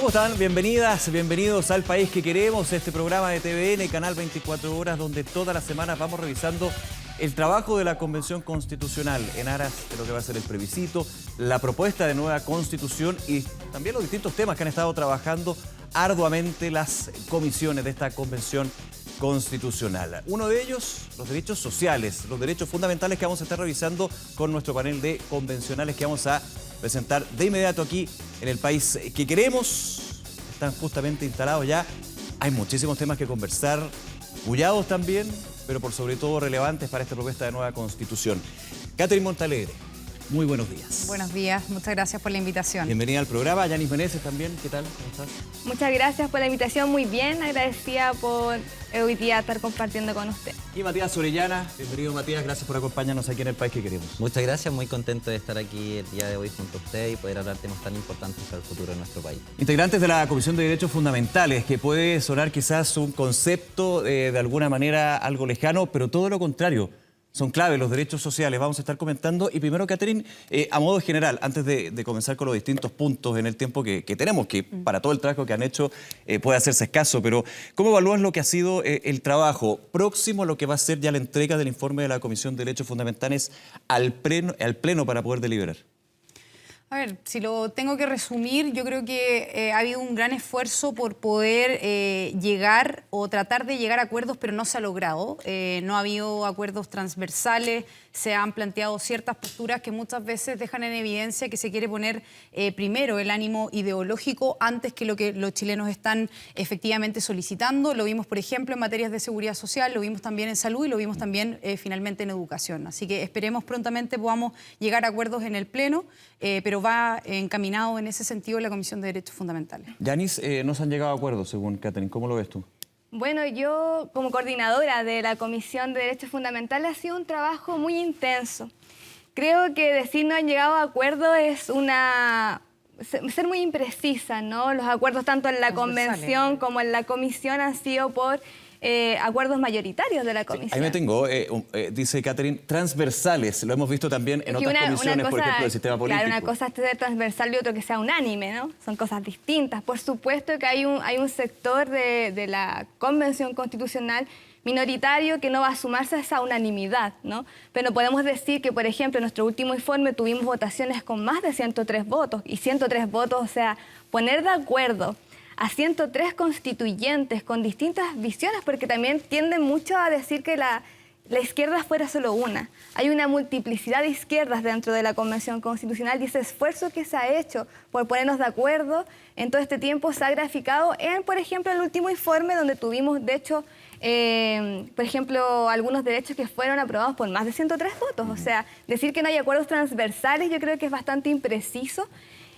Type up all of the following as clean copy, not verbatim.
¿Cómo están? Bienvenidas, bienvenidos al País que Queremos, este programa de TVN, Canal 24 Horas, donde todas las semanas vamos revisando el trabajo de la Convención Constitucional en aras de lo que va a ser el plebiscito, la propuesta de nueva Constitución y también los distintos temas que han estado trabajando arduamente las comisiones de esta Convención Constitucional. Uno de ellos, los derechos sociales, los derechos fundamentales que vamos a estar revisando con nuestro panel de convencionales que vamos a presentar de inmediato aquí en el País que Queremos. Están justamente instalados ya. Hay muchísimos temas que conversar, bullados también, pero por sobre todo relevantes para esta propuesta de nueva Constitución. Catherine Montalegre, muy buenos días. Buenos días, muchas gracias por la invitación. Bienvenida al programa. Yanis Meneses también, ¿qué tal? ¿Cómo estás? Muchas gracias por la invitación, muy bien, agradecida por hoy día estar compartiendo con usted. Y Matías Orellana, bienvenido Matías, gracias por acompañarnos aquí en el País que Queremos. Muchas gracias, muy contento de estar aquí el día de hoy junto a usted y poder hablar temas tan importantes para el futuro de nuestro país. Integrantes de la Comisión de Derechos Fundamentales, que puede sonar quizás un concepto de alguna manera algo lejano, pero todo lo contrario. Son claves los derechos sociales, vamos a estar comentando. Y primero, Catherine, a modo general, antes de comenzar con los distintos puntos en el tiempo que tenemos, que para todo el trabajo que han hecho puede hacerse escaso, pero ¿cómo evalúas lo que ha sido el trabajo próximo a lo que va a ser ya la entrega del informe de la Comisión de Derechos Fundamentales al Pleno para poder deliberar? A ver, si lo tengo que resumir, yo creo que ha habido un gran esfuerzo por poder llegar o tratar de llegar a acuerdos, pero no se ha logrado. No ha habido acuerdos transversales, se han planteado ciertas posturas que muchas veces dejan en evidencia que se quiere poner primero el ánimo ideológico antes que lo que los chilenos están efectivamente solicitando. Lo vimos, por ejemplo, en materias de seguridad social, lo vimos también en salud y lo vimos también finalmente en educación. Así que esperemos prontamente podamos llegar a acuerdos en el Pleno, pero va encaminado en ese sentido la Comisión de Derechos Fundamentales. Yanis, no se han llegado a acuerdos, según Catherine. ¿Cómo lo ves tú? Bueno, yo como coordinadora de la Comisión de Derechos Fundamentales ha sido un trabajo muy intenso. Creo que decir no han llegado a acuerdo es ser muy imprecisa, ¿no? Los acuerdos tanto en la Convención como en la Comisión han sido por acuerdos mayoritarios de la Comisión. Sí, ahí me tengo, dice Catherine, transversales. Lo hemos visto también en otras comisiones, por ejemplo, del sistema político. Claro, una cosa es ser transversal y otro que sea unánime, ¿no? Son cosas distintas. Por supuesto que hay un sector de la Convención Constitucional minoritario que no va a sumarse a esa unanimidad, ¿no? Pero podemos decir que, por ejemplo, en nuestro último informe tuvimos votaciones con más de 103 votos. Y 103 votos, o sea, poner de acuerdo a 103 constituyentes con distintas visiones, porque también tienden mucho a decir que la izquierda fuera solo una. Hay una multiplicidad de izquierdas dentro de la Convención Constitucional y ese esfuerzo que se ha hecho por ponernos de acuerdo en todo este tiempo se ha graficado en, por ejemplo, el último informe donde tuvimos, de hecho, por ejemplo, algunos derechos que fueron aprobados por más de 103 votos. O sea, decir que no hay acuerdos transversales yo creo que es bastante impreciso.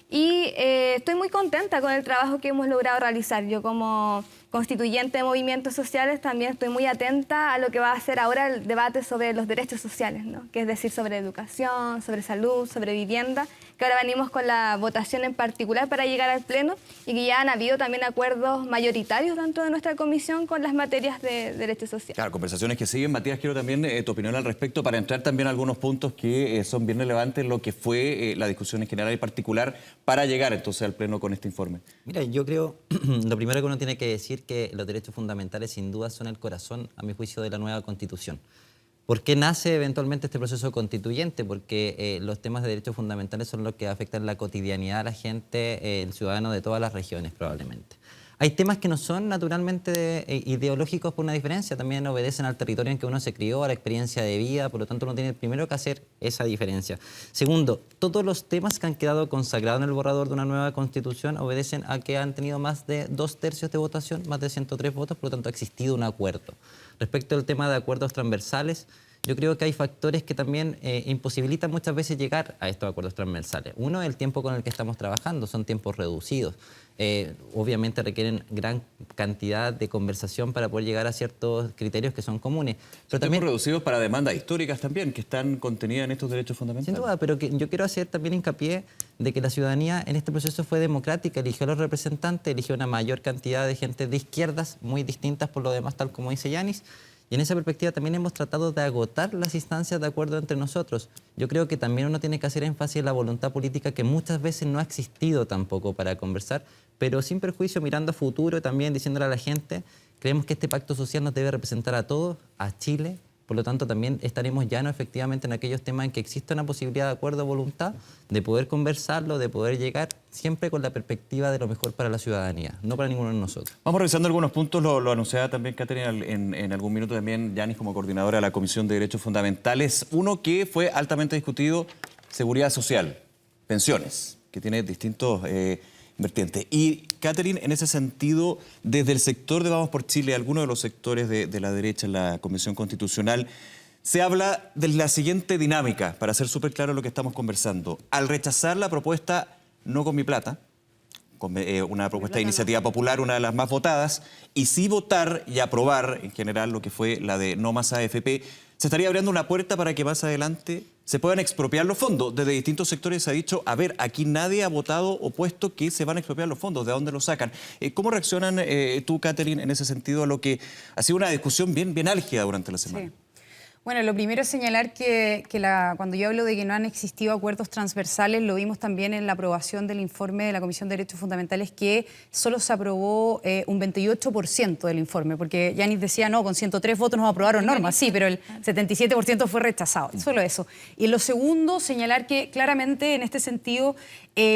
Y estoy muy contenta con el trabajo que hemos logrado realizar. Yo como constituyente de movimientos sociales también estoy muy atenta a lo que va a ser ahora el debate sobre los derechos sociales, ¿no? Que es decir, sobre educación, sobre salud, sobre vivienda, que ahora venimos con la votación en particular para llegar al Pleno y que ya han habido también acuerdos mayoritarios dentro de nuestra comisión con las materias de derechos sociales. Claro, conversaciones que siguen. Matías, quiero también tu opinión al respecto para entrar también a algunos puntos que son bien relevantes en lo que fue la discusión en general y particular para llegar entonces al Pleno con este informe. Mira, yo creo, lo primero que uno tiene que decir que los derechos fundamentales sin duda son el corazón, a mi juicio, de la nueva Constitución. ¿Por qué nace eventualmente este proceso constituyente? Porque los temas de derechos fundamentales son los que afectan la cotidianidad a la gente, el ciudadano de todas las regiones probablemente. Hay temas que no son naturalmente ideológicos por una diferencia, también obedecen al territorio en que uno se crió, a la experiencia de vida, por lo tanto uno tiene primero que hacer esa diferencia. Segundo, todos los temas que han quedado consagrados en el borrador de una nueva Constitución obedecen a que han tenido más de 2/3 de votación, más de 103 votos, por lo tanto ha existido un acuerdo. Respecto al tema de acuerdos transversales, yo creo que hay factores que también imposibilitan muchas veces llegar a estos acuerdos transversales. Uno, el tiempo con el que estamos trabajando, son tiempos reducidos. Obviamente requieren gran cantidad de conversación para poder llegar a ciertos criterios que son comunes. Pero también reducidos para demandas históricas también, que están contenidas en estos derechos fundamentales. Sin duda, pero yo quiero hacer también hincapié de que la ciudadanía en este proceso fue democrática, eligió a los representantes, eligió una mayor cantidad de gente de izquierdas, muy distintas por lo demás, tal como dice Yanis. Y en esa perspectiva también hemos tratado de agotar las instancias de acuerdo entre nosotros. Yo creo que también uno tiene que hacer énfasis en la voluntad política que muchas veces no ha existido tampoco para conversar, pero sin perjuicio, mirando a futuro, también diciéndole a la gente, creemos que este pacto social nos debe representar a todos, a Chile. Por lo tanto, también estaremos llanos efectivamente en aquellos temas en que exista una posibilidad de acuerdo o voluntad, de poder conversarlo, de poder llegar siempre con la perspectiva de lo mejor para la ciudadanía, no para ninguno de nosotros. Vamos revisando algunos puntos, lo anunciaba también Catherine en algún minuto también, Yanis como coordinadora de la Comisión de Derechos Fundamentales. Uno que fue altamente discutido, seguridad social, pensiones, que tiene distintos vertientes. Y Catherine, en ese sentido, desde el sector de Vamos por Chile, algunos de los sectores de la derecha en la Convención Constitucional, se habla de la siguiente dinámica, para ser súper claro lo que estamos conversando. Al rechazar la propuesta No con mi plata, una propuesta de iniciativa popular, una de las más votadas, y sí votar y aprobar en general lo que fue la de No Más AFP, se estaría abriendo una puerta para que más adelante se puedan expropiar los fondos. Desde distintos sectores se ha dicho, a ver, aquí nadie ha votado o puesto que se van a expropiar los fondos, ¿de dónde los sacan? ¿Cómo reaccionan tú, Catherine, en ese sentido a lo que ha sido una discusión bien álgida durante la semana? Sí. Bueno, lo primero es señalar que cuando yo hablo de que no han existido acuerdos transversales, lo vimos también en la aprobación del informe de la Comisión de Derechos Fundamentales, que solo se aprobó un 28% del informe, porque Yanis decía, no, con 103 votos nos aprobaron normas, sí, pero el 77% fue rechazado, solo eso. Y lo segundo, señalar que claramente en este sentido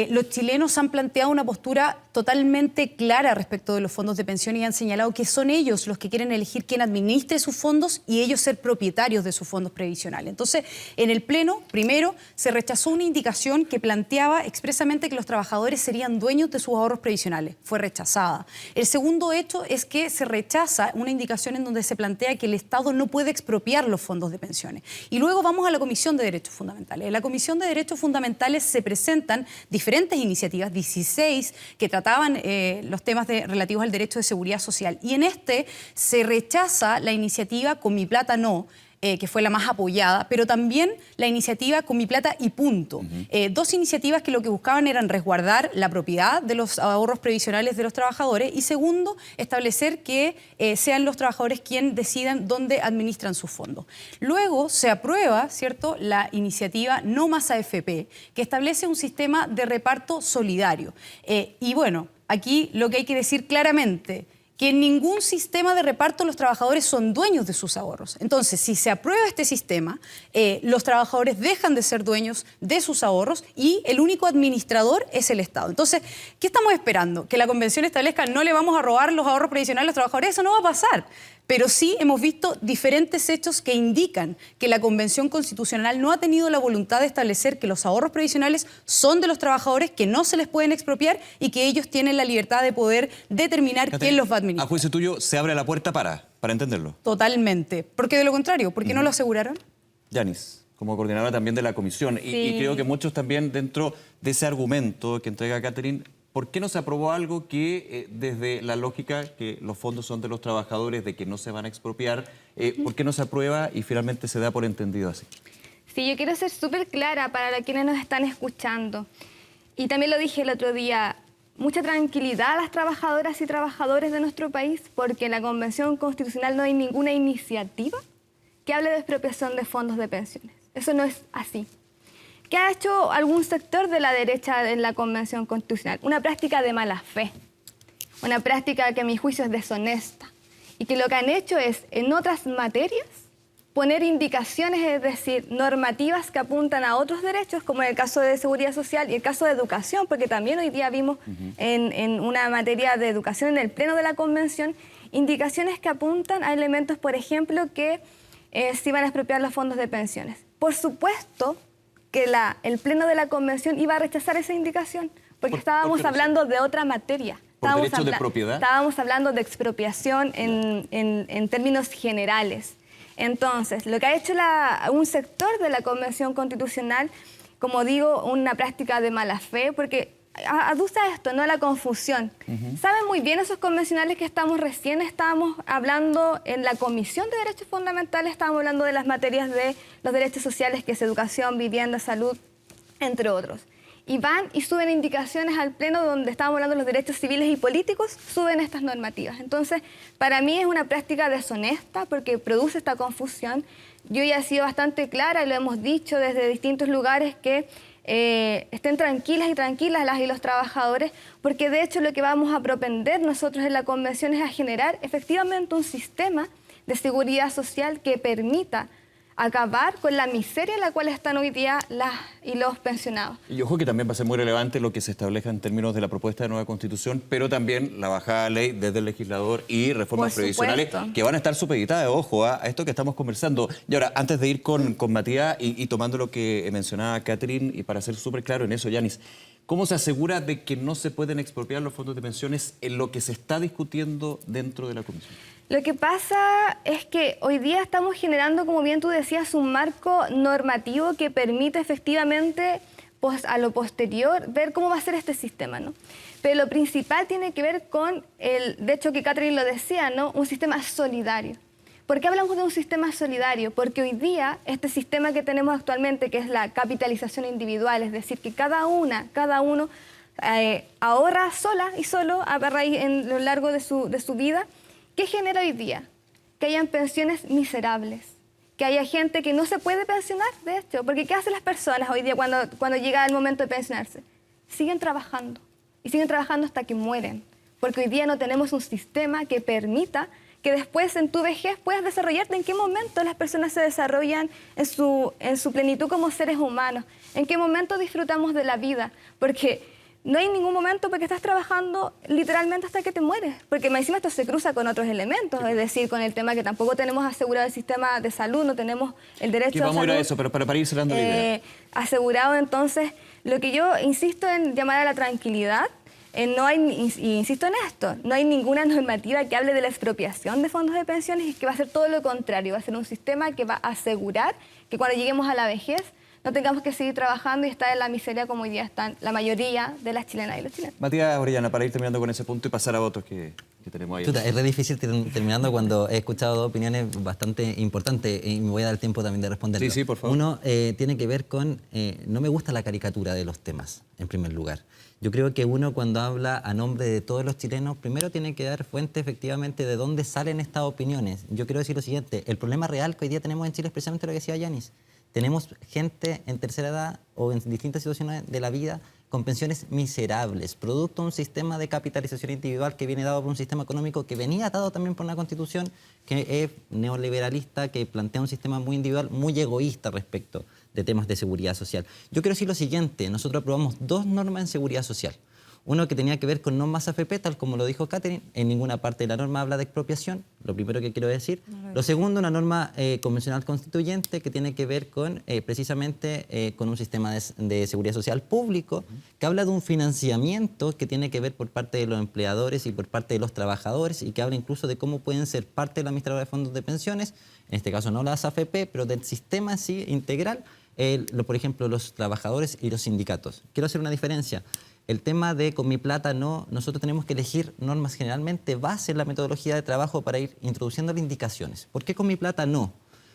los chilenos han planteado una postura totalmente clara respecto de los fondos de pensión y han señalado que son ellos los que quieren elegir quién administre sus fondos y ellos ser propietarios de sus fondos previsionales. Entonces, en el Pleno, primero, se rechazó una indicación que planteaba expresamente que los trabajadores serían dueños de sus ahorros previsionales. Fue rechazada. El segundo hecho es que se rechaza una indicación en donde se plantea que el Estado no puede expropiar los fondos de pensiones. Y luego vamos a la Comisión de Derechos Fundamentales. En la Comisión de Derechos Fundamentales se presentan diferentes iniciativas, 16, que trataban los temas relativos al derecho de seguridad social. Y en este se rechaza la iniciativa Con mi plata no, que fue la más apoyada, pero también la iniciativa Con mi plata y punto. Dos iniciativas que lo que buscaban eran resguardar la propiedad de los ahorros previsionales de los trabajadores y segundo, establecer que sean los trabajadores quienes decidan dónde administran sus fondos. Luego se aprueba, ¿cierto?, la iniciativa No Más AFP, que establece un sistema de reparto solidario. Y bueno, aquí lo que hay que decir claramente, que en ningún sistema de reparto los trabajadores son dueños de sus ahorros. Entonces, si se aprueba este sistema, los trabajadores dejan de ser dueños de sus ahorros y el único administrador es el Estado. Entonces, ¿qué estamos esperando? ¿Que la Convención establezca no le vamos a robar los ahorros previsionales a los trabajadores? Eso no va a pasar. Pero sí hemos visto diferentes hechos que indican que la Convención Constitucional no ha tenido la voluntad de establecer que los ahorros previsionales son de los trabajadores, que no se les pueden expropiar y que ellos tienen la libertad de poder determinar quién los va a administrar. A juicio tuyo, ¿se abre la puerta para entenderlo? Totalmente. Porque de lo contrario, ¿por qué no lo aseguraron? Yanis, como coordinadora también de la comisión, Sí. y creo que muchos también dentro de ese argumento que entrega Catherine, ¿por qué no se aprobó algo que desde la lógica que los fondos son de los trabajadores, de que no se van a expropiar, por qué no se aprueba y finalmente se da por entendido así? Sí, yo quiero ser súper clara para quienes nos están escuchando. Y también lo dije el otro día, mucha tranquilidad a las trabajadoras y trabajadores de nuestro país, porque en la Convención Constitucional no hay ninguna iniciativa que hable de expropiación de fondos de pensiones. Eso no es así. ¿Qué ha hecho algún sector de la derecha en la Convención Constitucional? Una práctica de mala fe, una práctica que a mi juicio es deshonesta y que lo que han hecho es, en otras materias, poner indicaciones, es decir, normativas que apuntan a otros derechos, como en el caso de seguridad social y el caso de educación, porque también hoy día vimos en una materia de educación en el Pleno de la Convención, indicaciones que apuntan a elementos, por ejemplo, que se iban a expropiar los fondos de pensiones. Por supuesto que el Pleno de la Convención iba a rechazar esa indicación, porque estábamos hablando de otra materia. ¿Por derechos de propiedad? Estábamos hablando de expropiación en términos generales. Entonces, lo que ha hecho un sector de la Convención Constitucional, como digo, una práctica de mala fe, porque aduce a esto, no a la confusión. Saben muy bien esos convencionales que recién estábamos hablando en la Comisión de Derechos Fundamentales, estábamos hablando de las materias de los derechos sociales, que es educación, vivienda, salud, entre otros. y van y suben indicaciones al Pleno donde estábamos hablando de los derechos civiles y políticos, suben estas normativas. Entonces, para mí es una práctica deshonesta porque produce esta confusión. Yo ya he sido bastante clara y lo hemos dicho desde distintos lugares que estén tranquilas y tranquilas las y los trabajadores, porque de hecho lo que vamos a propender nosotros en la convención es a generar efectivamente un sistema de seguridad social que permita acabar con la miseria en la cual están hoy día las y los pensionados. Y ojo que también va a ser muy relevante lo que se establezca en términos de la propuesta de nueva Constitución, pero también la bajada de ley desde el legislador y reformas previsionales que van a estar supeditadas, ojo, a esto que estamos conversando. Y ahora, antes de ir con Matías y tomando lo que mencionaba Catherine, y para ser súper claro en eso, Yanis, ¿cómo se asegura de que no se pueden expropiar los fondos de pensiones en lo que se está discutiendo dentro de la Comisión? Lo que pasa es que hoy día estamos generando, como bien tú decías, un marco normativo que permite efectivamente a lo posterior ver cómo va a ser este sistema, ¿no? Pero lo principal tiene que ver con de hecho que Catherine lo decía, ¿no? Un sistema solidario. ¿Por qué hablamos de un sistema solidario? Porque hoy día este sistema que tenemos actualmente, que es la capitalización individual, es decir, que cada uno ahorra sola y solo a raíz en lo largo de su vida. ¿Qué genera hoy día? Que hayan pensiones miserables, que haya gente que no se puede pensionar, de hecho, porque ¿qué hacen las personas hoy día cuando llega el momento de pensionarse? Siguen trabajando, y siguen trabajando hasta que mueren, porque hoy día no tenemos un sistema que permita que después en tu vejez puedas desarrollarte. ¿En qué momento las personas se desarrollan en su plenitud como seres humanos? ¿En qué momento disfrutamos de la vida? Porque no hay ningún momento porque estás trabajando literalmente hasta que te mueres, porque encima esto se cruza con otros elementos, es decir, con el tema que tampoco tenemos asegurado el sistema de salud, no tenemos el derecho a salud. Vamos a ir a eso, pero para ir cerrando la idea. Asegurado, entonces, lo que yo insisto en llamar a la tranquilidad, insisto en esto, no hay ninguna normativa que hable de la expropiación de fondos de pensiones, y que va a ser todo lo contrario, va a ser un sistema que va a asegurar que cuando lleguemos a la vejez no tengamos que seguir trabajando y estar en la miseria como hoy día están la mayoría de las chilenas y los chilenos. Matías Orellana, para ir terminando con ese punto y pasar a votos que tenemos ahí. Es re difícil terminando cuando he escuchado dos opiniones bastante importantes y me voy a dar el tiempo también de responder. Sí, por favor. Uno tiene que ver con, no me gusta la caricatura de los temas, en primer lugar. Yo creo que uno cuando habla a nombre de todos los chilenos, primero tiene que dar fuente efectivamente de dónde salen estas opiniones. Yo quiero decir lo siguiente, el problema real que hoy día tenemos en Chile es precisamente lo que decía Yanis. Tenemos gente en tercera edad o en distintas situaciones de la vida con pensiones miserables, producto de un sistema de capitalización individual que viene dado por un sistema económico que venía dado también por una constitución que es neoliberalista, que plantea un sistema muy individual, muy egoísta respecto de temas de seguridad social. Yo quiero decir lo siguiente, nosotros aprobamos dos normas en seguridad social. Uno que tenía que ver con normas AFP, tal como lo dijo Catherine, en ninguna parte de la norma habla de expropiación, lo primero que quiero decir. Lo segundo, una norma convencional constituyente que tiene que ver con precisamente con un sistema de seguridad social público que habla de un financiamiento que tiene que ver por parte de los empleadores y por parte de los trabajadores y que habla incluso de cómo pueden ser parte de la administradora de fondos de pensiones, en este caso no las AFP, pero del sistema sí integral, por ejemplo, los trabajadores y los sindicatos. Quiero hacer una diferencia. El tema de con mi plata no, nosotros tenemos que elegir normas generalmente base en la metodología de trabajo para ir introduciendo indicaciones. ¿Por qué con mi plata no?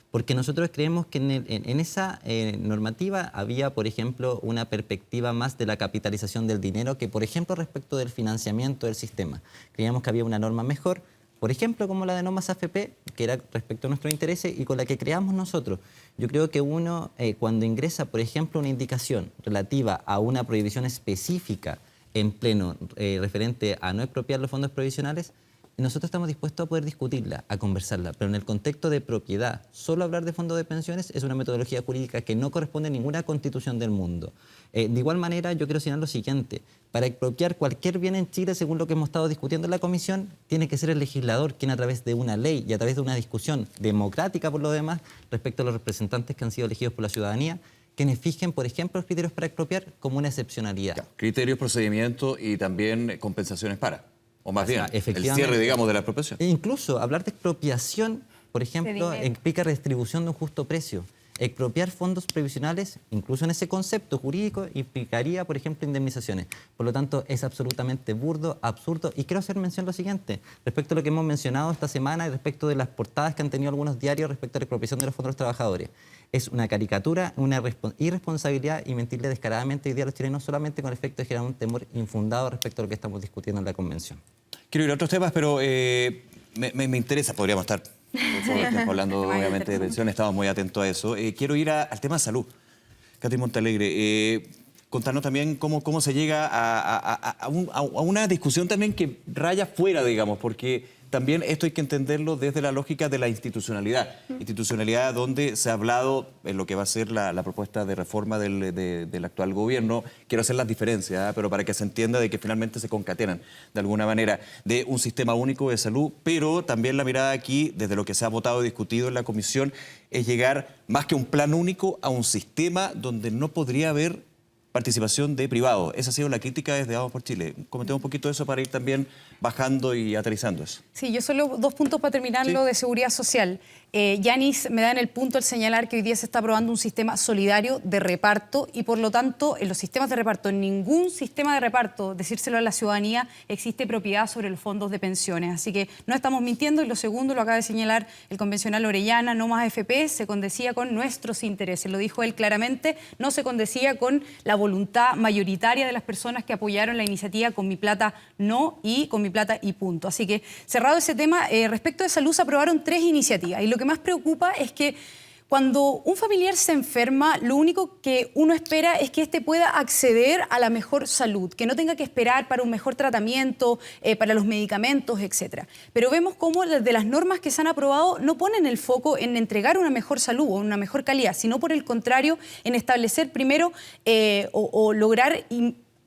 Porque nosotros creemos que en esa normativa había, por ejemplo, una perspectiva más de la capitalización del dinero que, por ejemplo, respecto del financiamiento del sistema. Creíamos que había una norma mejor, por ejemplo, como la de normas AFP, que era respecto a nuestros intereses y con la que creamos nosotros. Yo creo que uno, cuando ingresa, por ejemplo, una indicación relativa a una prohibición específica en pleno referente a no expropiar los fondos provisionales, nosotros estamos dispuestos a poder discutirla, a conversarla, pero en el contexto de propiedad, solo hablar de fondos de pensiones es una metodología jurídica que no corresponde a ninguna constitución del mundo. De igual manera, yo quiero señalar lo siguiente, para expropiar cualquier bien en Chile, según lo que hemos estado discutiendo en la comisión, tiene que ser el legislador quien a través de una ley y a través de una discusión democrática por lo demás, respecto a los representantes que han sido elegidos por la ciudadanía, quienes fijen, por ejemplo, los criterios para expropiar como una excepcionalidad. Ya, criterios, procedimientos y también compensaciones para. O más bien, el cierre, digamos, de la expropiación. E incluso hablar de expropiación, por ejemplo, implica redistribución de un justo precio. Expropiar fondos previsionales, incluso en ese concepto jurídico, implicaría, por ejemplo, indemnizaciones. Por lo tanto, es absolutamente burdo, absurdo. Y quiero hacer mención lo siguiente, respecto a lo que hemos mencionado esta semana y respecto de las portadas que han tenido algunos diarios respecto a la expropiación de los fondos de los trabajadores. Es una caricatura, una irresponsabilidad y mentirle descaradamente hoy día a los chilenos solamente con el efecto de generar un temor infundado respecto a lo que estamos discutiendo en la Convención. Quiero ir a otros temas, pero me interesa, podríamos estar estamos hablando obviamente de pensiones, estamos muy atentos a eso. Quiero ir al tema de salud. Katy Montalegre, contarnos también cómo se llega a una discusión también que raya fuera, digamos, porque también esto hay que entenderlo desde la lógica de la institucionalidad. Institucionalidad donde se ha hablado en lo que va a ser la propuesta de reforma del actual gobierno. Quiero hacer las diferencias, pero para que se entienda de que finalmente se concatenan de alguna manera de un sistema único de salud, pero también la mirada aquí, desde lo que se ha votado y discutido en la comisión, es llegar más que un plan único a un sistema donde no podría haber participación de privados. Esa ha sido la crítica desde Vamos por Chile. Comentemos un poquito de eso para ir también bajando y aterrizando eso. Sí, yo solo 2 puntos para terminarlo de seguridad social. Yanis me da en el punto el señalar que hoy día se está aprobando un sistema solidario de reparto y por lo tanto en los sistemas de reparto, en ningún sistema de reparto, decírselo a la ciudadanía, existe propiedad sobre los fondos de pensiones. Así que no estamos mintiendo y lo segundo lo acaba de señalar el convencional Orellana, no más AFP, se condecía con nuestros intereses. Lo dijo él claramente, no se condecía con la voluntad mayoritaria de las personas que apoyaron la iniciativa Con Mi Plata no y Con Mi Plata y punto. Así que cerrado ese tema, respecto de salud se aprobaron 3 iniciativas y lo que más preocupa es que cuando un familiar se enferma, lo único que uno espera es que éste pueda acceder a la mejor salud, que no tenga que esperar para un mejor tratamiento, para los medicamentos, etc. Pero vemos cómo de las normas que se han aprobado no ponen el foco en entregar una mejor salud o una mejor calidad, sino por el contrario en establecer primero o lograr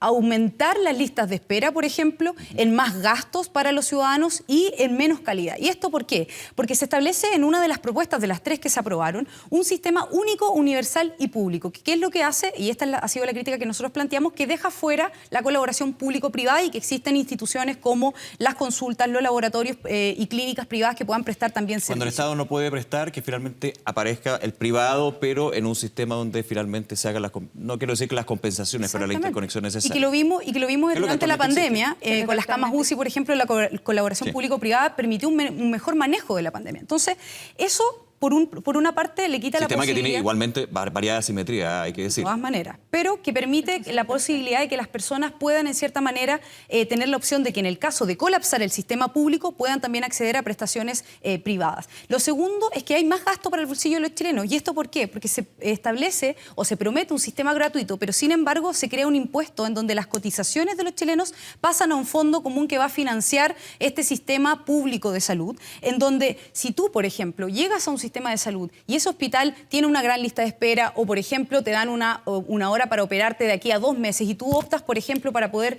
aumentar las listas de espera, por ejemplo, en más gastos para los ciudadanos y en menos calidad. ¿Y esto por qué? Porque se establece en una de las propuestas de las 3 que se aprobaron un sistema único, universal y público. ¿Qué es lo que hace? Y esta ha sido la crítica que nosotros planteamos, que deja fuera la colaboración público-privada y que existen instituciones como las consultas, los laboratorios y clínicas privadas que puedan prestar también servicios. Cuando el Estado no puede prestar, que finalmente aparezca el privado, pero en un sistema donde finalmente se hagan no quiero decir que las compensaciones, pero la interconexión necesaria. Y que lo vimos durante la pandemia, con las camas UCI, por ejemplo, la colaboración público-privada permitió un mejor manejo de la pandemia. Entonces, eso, por una parte, le quita la posibilidad... Sistema que tiene igualmente variada asimetría, hay que decir. De todas maneras, pero que permite la posibilidad de que las personas puedan, en cierta manera, tener la opción de que en el caso de colapsar el sistema público puedan también acceder a prestaciones privadas. Lo segundo es que hay más gasto para el bolsillo de los chilenos. ¿Y esto por qué? Porque se establece o se promete un sistema gratuito, pero sin embargo se crea un impuesto en donde las cotizaciones de los chilenos pasan a un fondo común que va a financiar este sistema público de salud, en donde si tú, por ejemplo, llegas a un sistema de salud y ese hospital tiene una gran lista de espera o, por ejemplo, te dan una hora para operarte de aquí a 2 meses y tú optas, por ejemplo, para poder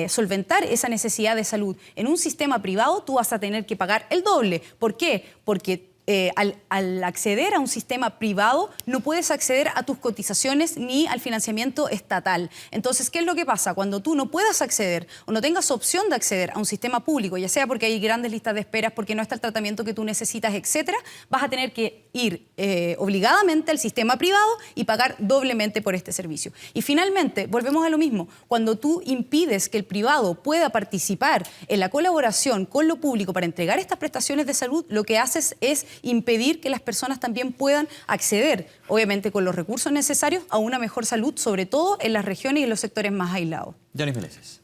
solventar esa necesidad de salud en un sistema privado, tú vas a tener que pagar el doble. ¿Por qué? Porque al acceder a un sistema privado no puedes acceder a tus cotizaciones ni al financiamiento estatal. Entonces, ¿qué es lo que pasa? Cuando tú no puedas acceder o no tengas opción de acceder a un sistema público, ya sea porque hay grandes listas de esperas, porque no está el tratamiento que tú necesitas, etcétera, vas a tener que ir obligadamente al sistema privado y pagar doblemente por este servicio. Y finalmente, volvemos a lo mismo, cuando tú impides que el privado pueda participar en la colaboración con lo público para entregar estas prestaciones de salud, lo que haces es impedir que las personas también puedan acceder, obviamente con los recursos necesarios, a una mejor salud, sobre todo en las regiones y en los sectores más aislados. Yanis Meneses.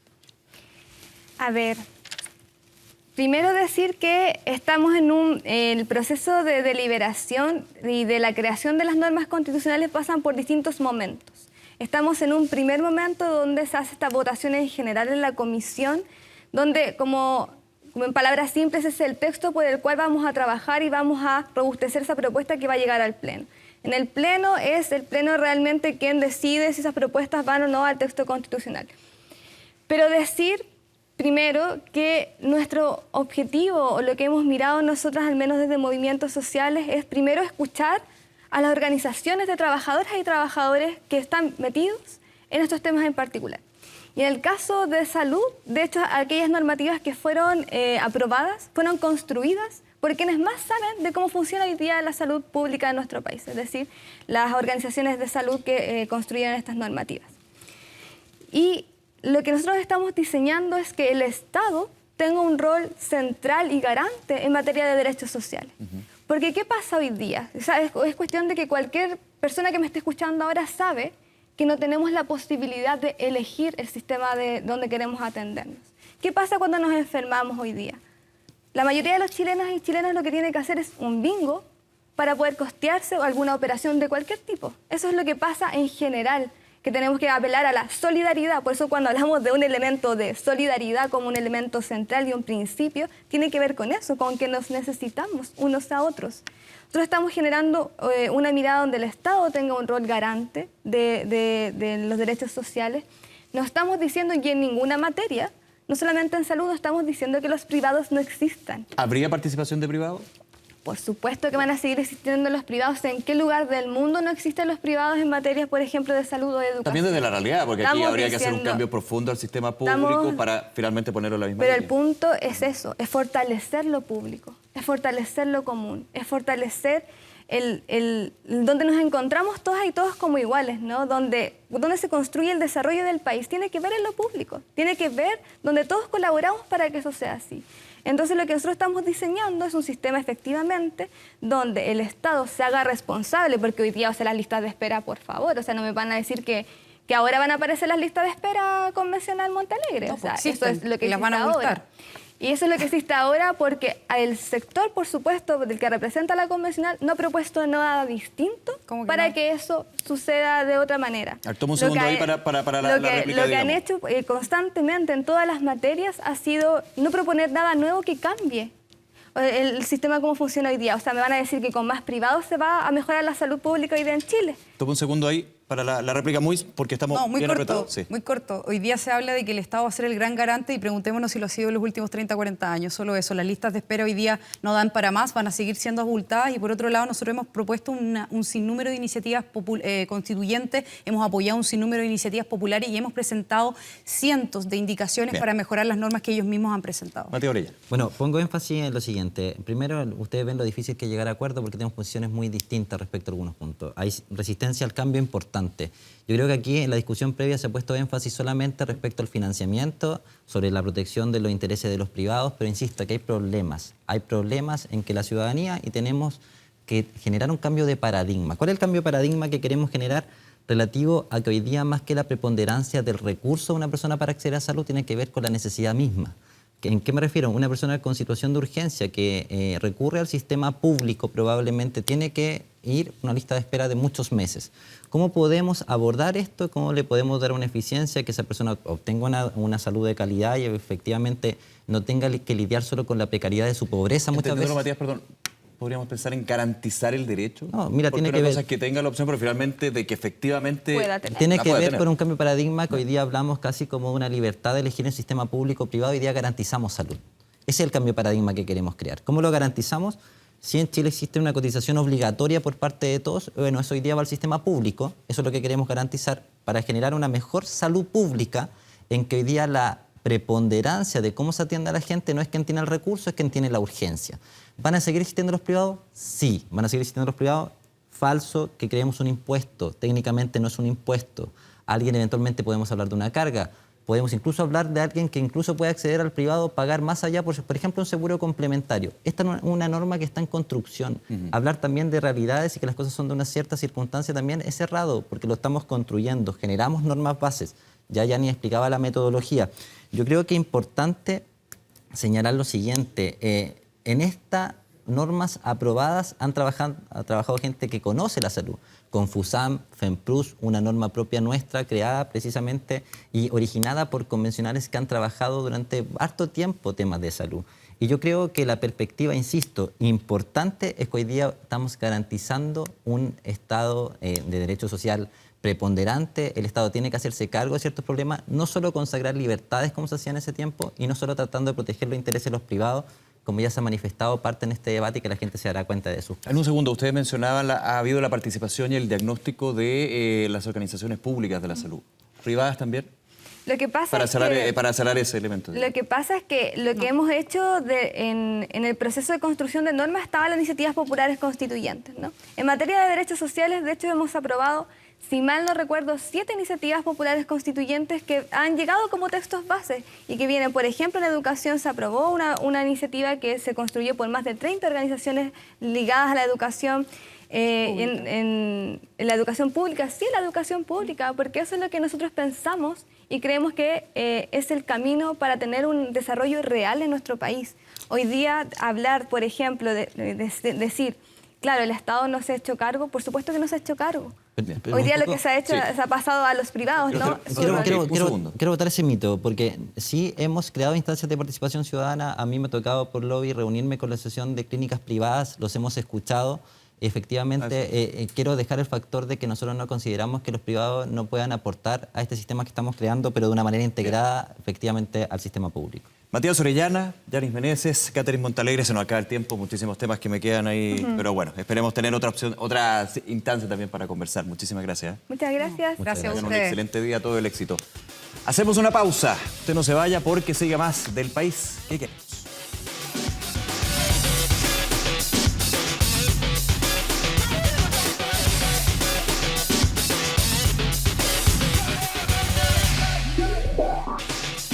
A ver, primero decir que estamos en el proceso de deliberación y de la creación de las normas constitucionales pasan por distintos momentos. Estamos en un primer momento donde se hace esta votación en general en la comisión, donde como en palabras simples es el texto por el cual vamos a trabajar y vamos a robustecer esa propuesta que va a llegar al Pleno. En el Pleno es el Pleno realmente quien decide si esas propuestas van o no al texto constitucional. Pero decir primero que nuestro objetivo o lo que hemos mirado nosotras, al menos desde movimientos sociales, es primero escuchar a las organizaciones de trabajadoras y trabajadores que están metidos en estos temas en particular. Y en el caso de salud, de hecho, aquellas normativas que fueron aprobadas fueron construidas por quienes más saben de cómo funciona hoy día la salud pública de nuestro país, es decir, las organizaciones de salud que construyen estas normativas. Y lo que nosotros estamos diseñando es que el Estado tenga un rol central y garante en materia de derechos sociales. Porque ¿qué pasa hoy día? O sea, es cuestión de que cualquier persona que me esté escuchando ahora sabe que no tenemos la posibilidad de elegir el sistema de donde queremos atendernos. ¿Qué pasa cuando nos enfermamos hoy día? La mayoría de los chilenos y chilenas lo que tienen que hacer es un bingo para poder costearse alguna operación de cualquier tipo. Eso es lo que pasa en general, que tenemos que apelar a la solidaridad. Por eso cuando hablamos de un elemento de solidaridad como un elemento central y un principio, tiene que ver con eso, con que nos necesitamos unos a otros. Nosotros estamos generando una mirada donde el Estado tenga un rol garante de los derechos sociales. No estamos diciendo que en ninguna materia, no solamente en salud, no estamos diciendo que los privados no existan. ¿Habría participación de privados? Por supuesto que van a seguir existiendo los privados. ¿En qué lugar del mundo no existen los privados en materias, por ejemplo, de salud o de educación? También desde la realidad, porque aquí habría que hacer un cambio profundo al sistema público para finalmente ponerlo en la misma Pero línea. el punto es eso, es fortalecer lo público, es fortalecer lo común, es fortalecer donde nos encontramos todas y todos como iguales, ¿no? Donde se construye el desarrollo del país. Tiene que ver en lo público, tiene que ver donde todos colaboramos para que eso sea así. Entonces lo que nosotros estamos diseñando es un sistema efectivamente donde el Estado se haga responsable, porque hoy día, o sea, las listas de espera, por favor, o sea, no me van a decir que ahora van a aparecer las listas de espera convencional Montalegre. No, o sea, pues eso es lo que y las van a existe ocultar. ahora. Y eso es lo que existe ahora porque el sector, por supuesto, del que representa la convencional, no ha propuesto nada distinto para que eso suceda de otra manera. Toma un segundo ahí para la réplica. Lo que han hecho constantemente en todas las materias ha sido no proponer nada nuevo que cambie el sistema como funciona hoy día. O sea, me van a decir que con más privados se va a mejorar la salud pública hoy día en Chile. Toma un segundo ahí para la réplica, porque estamos muy bien corto, apretados. Sí. muy corto. Hoy día se habla de que el Estado va a ser el gran garante y preguntémonos si lo ha sido en los últimos 30, 40 años. Solo eso, las listas de espera hoy día no dan para más, van a seguir siendo abultadas y por otro lado nosotros hemos propuesto un sinnúmero de iniciativas constituyentes, hemos apoyado un sinnúmero de iniciativas populares y hemos presentado cientos de indicaciones para mejorar las normas que ellos mismos han presentado. Mateo Orella. Bueno, pongo énfasis en lo siguiente. Primero, ustedes ven lo difícil que es llegar a acuerdo porque tenemos posiciones muy distintas respecto a algunos puntos. Hay resistencia al cambio importante. Yo creo que aquí en la discusión previa se ha puesto énfasis solamente respecto al financiamiento, sobre la protección de los intereses de los privados, pero insisto, que hay problemas. Hay problemas en que la ciudadanía y tenemos que generar un cambio de paradigma. ¿Cuál es el cambio de paradigma que queremos generar? Relativo a que hoy día más que la preponderancia del recurso de una persona para acceder a salud tiene que ver con la necesidad misma. ¿En qué me refiero? Una persona con situación de urgencia que recurre al sistema público probablemente tiene que ir a una lista de espera de muchos meses. ¿Cómo podemos abordar esto? ¿Cómo le podemos dar una eficiencia que esa persona obtenga una salud de calidad y efectivamente no tenga que lidiar solo con la precariedad de su pobreza muchas veces? Matías, perdón. ¿Podríamos pensar en garantizar el derecho? No, mira, porque tiene una que ver... cosa es que tenga la opción, pero finalmente de que efectivamente... Tiene que ver con un cambio de paradigma que hoy día hablamos casi como una libertad de elegir un sistema público o privado. Hoy día garantizamos salud. Ese es el cambio de paradigma que queremos crear. ¿Cómo lo garantizamos? Si en Chile existe una cotización obligatoria por parte de todos, bueno, eso hoy día va al sistema público. Eso es lo que queremos garantizar para generar una mejor salud pública en que hoy día la preponderancia de cómo se atiende a la gente no es quien tiene el recurso, es quien tiene la urgencia. ¿Van a seguir existiendo los privados? Sí, van a seguir existiendo los privados. Falso que creemos un impuesto. Técnicamente no es un impuesto. Alguien eventualmente podemos hablar de una carga. Podemos incluso hablar de alguien que incluso puede acceder al privado, pagar más allá, por ejemplo, un seguro complementario. Esta es una norma que está en construcción. Hablar también de realidades y que las cosas son de una cierta circunstancia también es errado, porque lo estamos construyendo, generamos normas bases. Ya ni explicaba la metodología. Yo creo que es importante señalar lo siguiente. En estas normas aprobadas ha trabajado gente que conoce la salud. Confusam, FEMPRUS, una norma propia nuestra, creada precisamente y originada por convencionales que han trabajado durante harto tiempo temas de salud. Y yo creo que la perspectiva, insisto, importante es que hoy día estamos garantizando un Estado de derecho social preponderante. El Estado tiene que hacerse cargo de ciertos problemas, no solo consagrar libertades como se hacía en ese tiempo y no solo tratando de proteger los intereses de los privados, como ya se ha manifestado parte en este debate y que la gente se dará cuenta de sus casos. En un segundo, ustedes mencionaban, ha habido la participación y el diagnóstico de las organizaciones públicas de la salud. ¿Privadas también? Lo que pasa para es cerrar, que, para cerrar ese elemento. Lo que pasa es que lo que hemos hecho en el proceso de construcción de normas estaban las iniciativas populares constituyentes, ¿no? En materia de derechos sociales, de hecho, hemos aprobado, si mal no recuerdo, 7 iniciativas populares constituyentes que han llegado como textos base y que vienen, por ejemplo, en educación se aprobó una iniciativa que se construyó por más de 30 organizaciones ligadas a la educación. En la educación pública, sí, la educación pública, porque eso es lo que nosotros pensamos y creemos que es el camino para tener un desarrollo real en nuestro país. Hoy día hablar, por ejemplo, de decir, claro, el Estado no se ha hecho cargo, por supuesto que no se ha hecho cargo. Pero Hoy día un lo poco, que se ha hecho, se ha pasado a los privados, ¿no? Quiero votar ese mito, porque sí hemos creado instancias de participación ciudadana. A mí me ha tocado por lobby reunirme con la Asociación de Clínicas Privadas, los hemos escuchado. Efectivamente, quiero dejar el factor de que nosotros no consideramos que los privados no puedan aportar a este sistema que estamos creando, pero de una manera integrada, efectivamente, al sistema público. Matías Orellana, Yanis Meneses, Catherine Montalegre, se nos acaba el tiempo, muchísimos temas que me quedan ahí, pero bueno, esperemos tener otra opción, otra instancia también para conversar. Muchísimas gracias. Muchas gracias. Gracias a Un ustedes. excelente día, todo el éxito. Hacemos una pausa, usted no se vaya porque sigue más del país que queremos.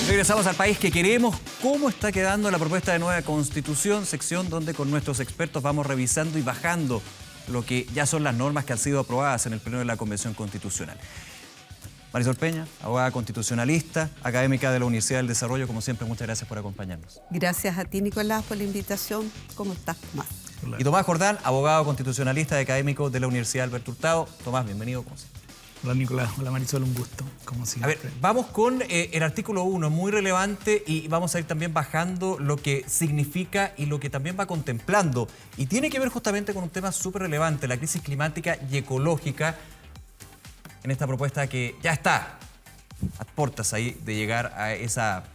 Regresamos al país que queremos. ¿Cómo está quedando la propuesta de nueva Constitución? Sección donde con nuestros expertos vamos revisando y bajando lo que ya son las normas que han sido aprobadas en el Pleno de la Convención Constitucional. Marisol Peña, abogada constitucionalista, académica de la Universidad del Desarrollo, como siempre, muchas gracias por acompañarnos. Gracias a ti, Nicolás, por la invitación. ¿Cómo estás, Tomás? Y Tomás Jordán, abogado constitucionalista y académico de la Universidad Alberto Hurtado. Tomás, bienvenido, como siempre. Hola Nicolás, hola Marisol, un gusto, como A siempre. ver, vamos con el artículo 1, muy relevante, y vamos a ir también bajando lo que significa y lo que también va contemplando. Y tiene que ver justamente con un tema súper relevante, la crisis climática y ecológica, en esta propuesta que ya está a puertas ahí de llegar a esa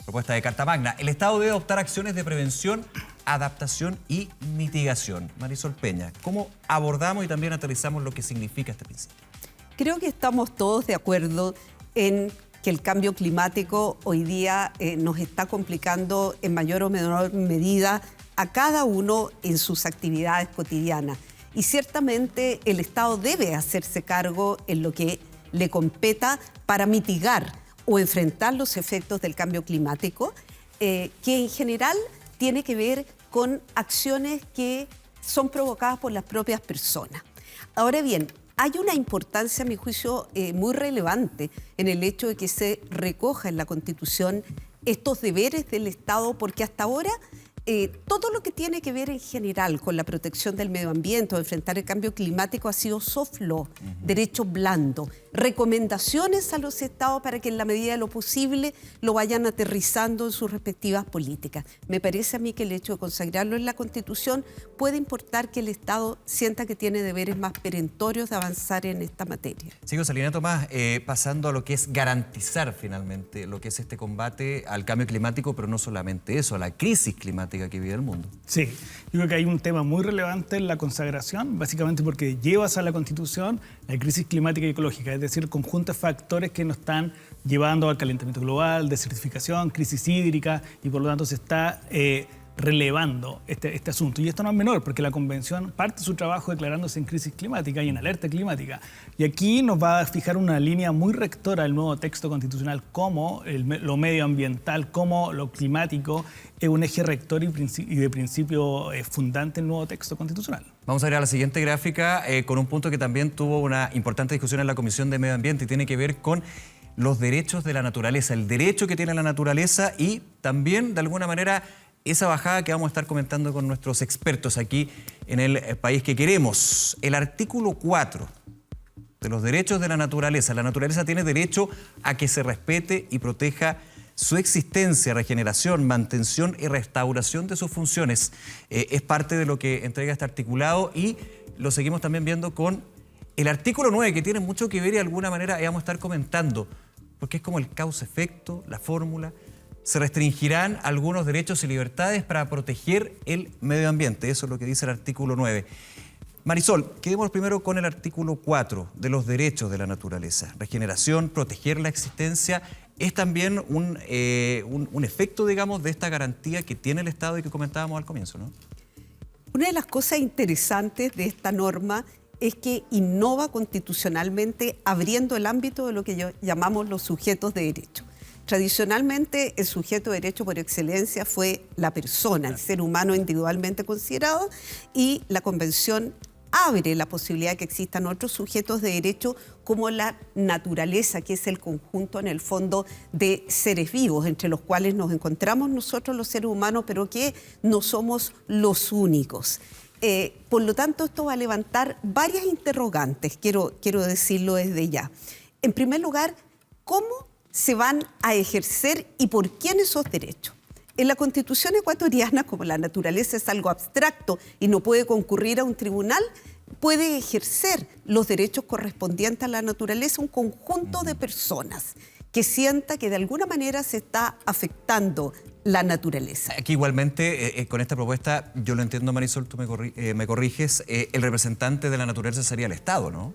propuesta de Carta Magna. El Estado debe adoptar acciones de prevención, adaptación y mitigación. Marisol Peña, ¿cómo abordamos y también aterrizamos lo que significa este principio? Creo que estamos todos de acuerdo en que el cambio climático hoy día nos está complicando en mayor o menor medida a cada uno en sus actividades cotidianas. Y ciertamente el Estado debe hacerse cargo en lo que le competa para mitigar o enfrentar los efectos del cambio climático, que en general tiene que ver con acciones que son provocadas por las propias personas. Ahora bien, hay una importancia, a mi juicio, muy relevante en el hecho de que se recoja en la Constitución estos deberes del Estado, porque hasta ahora todo lo que tiene que ver en general con la protección del medio ambiente o enfrentar el cambio climático ha sido soft law, derecho blando, recomendaciones a los estados para que en la medida de lo posible lo vayan aterrizando en sus respectivas políticas. Me parece a mí que el hecho de consagrarlo en la Constitución puede importar que el Estado sienta que tiene deberes más perentorios de avanzar en esta materia. Sigo, Salina Tomás, pasando a lo que es garantizar finalmente lo que es este combate al cambio climático, pero no solamente eso, a la crisis climática que vive el mundo. Sí, yo creo que hay un tema muy relevante en la consagración, básicamente porque llevas a la Constitución la crisis climática y ecológica, es decir, conjuntos de factores que nos están llevando al calentamiento global, desertificación, crisis hídrica, y por lo tanto se está relevando este asunto. Y esto no es menor, porque la Convención parte su trabajo declarándose en crisis climática y en alerta climática. Y aquí nos va a fijar una línea muy rectora el nuevo texto constitucional, como lo medioambiental, como lo climático es un eje rector y de principio fundante el nuevo texto constitucional. Vamos a ir a la siguiente gráfica con un punto que también tuvo una importante discusión en la Comisión de Medio Ambiente y tiene que ver con los derechos de la naturaleza, el derecho que tiene la naturaleza y también, de alguna manera, esa bajada que vamos a estar comentando con nuestros expertos aquí en el país que queremos. El artículo 4 de los derechos de la naturaleza tiene derecho a que se respete y proteja su existencia, regeneración, mantención y restauración de sus funciones. Es parte de lo que entrega este articulado y lo seguimos también viendo con el artículo 9, que tiene mucho que ver y de alguna manera vamos a estar comentando, porque es como el causa-efecto, la fórmula. Se restringirán algunos derechos y libertades para proteger el medio ambiente. Eso es lo que dice el artículo 9. Marisol, quedémonos primero con el artículo 4 de los derechos de la naturaleza. Regeneración, proteger la existencia es también un efecto, digamos, de esta garantía que tiene el Estado y que comentábamos al comienzo, ¿no? Una de las cosas interesantes de esta norma es que innova constitucionalmente abriendo el ámbito de lo que llamamos los sujetos de derecho. Tradicionalmente, el sujeto de derecho por excelencia fue la persona, el ser humano individualmente considerado, y la Convención abre la posibilidad de que existan otros sujetos de derecho como la naturaleza, que es el conjunto en el fondo de seres vivos, entre los cuales nos encontramos nosotros los seres humanos, pero que no somos los únicos. Por lo tanto, esto va a levantar varias interrogantes, quiero decirlo desde ya. En primer lugar, ¿cómo se van a ejercer y por quién esos derechos? En la Constitución ecuatoriana, como la naturaleza es algo abstracto y no puede concurrir a un tribunal, puede ejercer los derechos correspondientes a la naturaleza un conjunto de personas que sienta que de alguna manera se está afectando la naturaleza. Aquí igualmente, con esta propuesta, yo lo entiendo, Marisol, tú me corriges, el representante de la naturaleza sería el Estado, ¿no?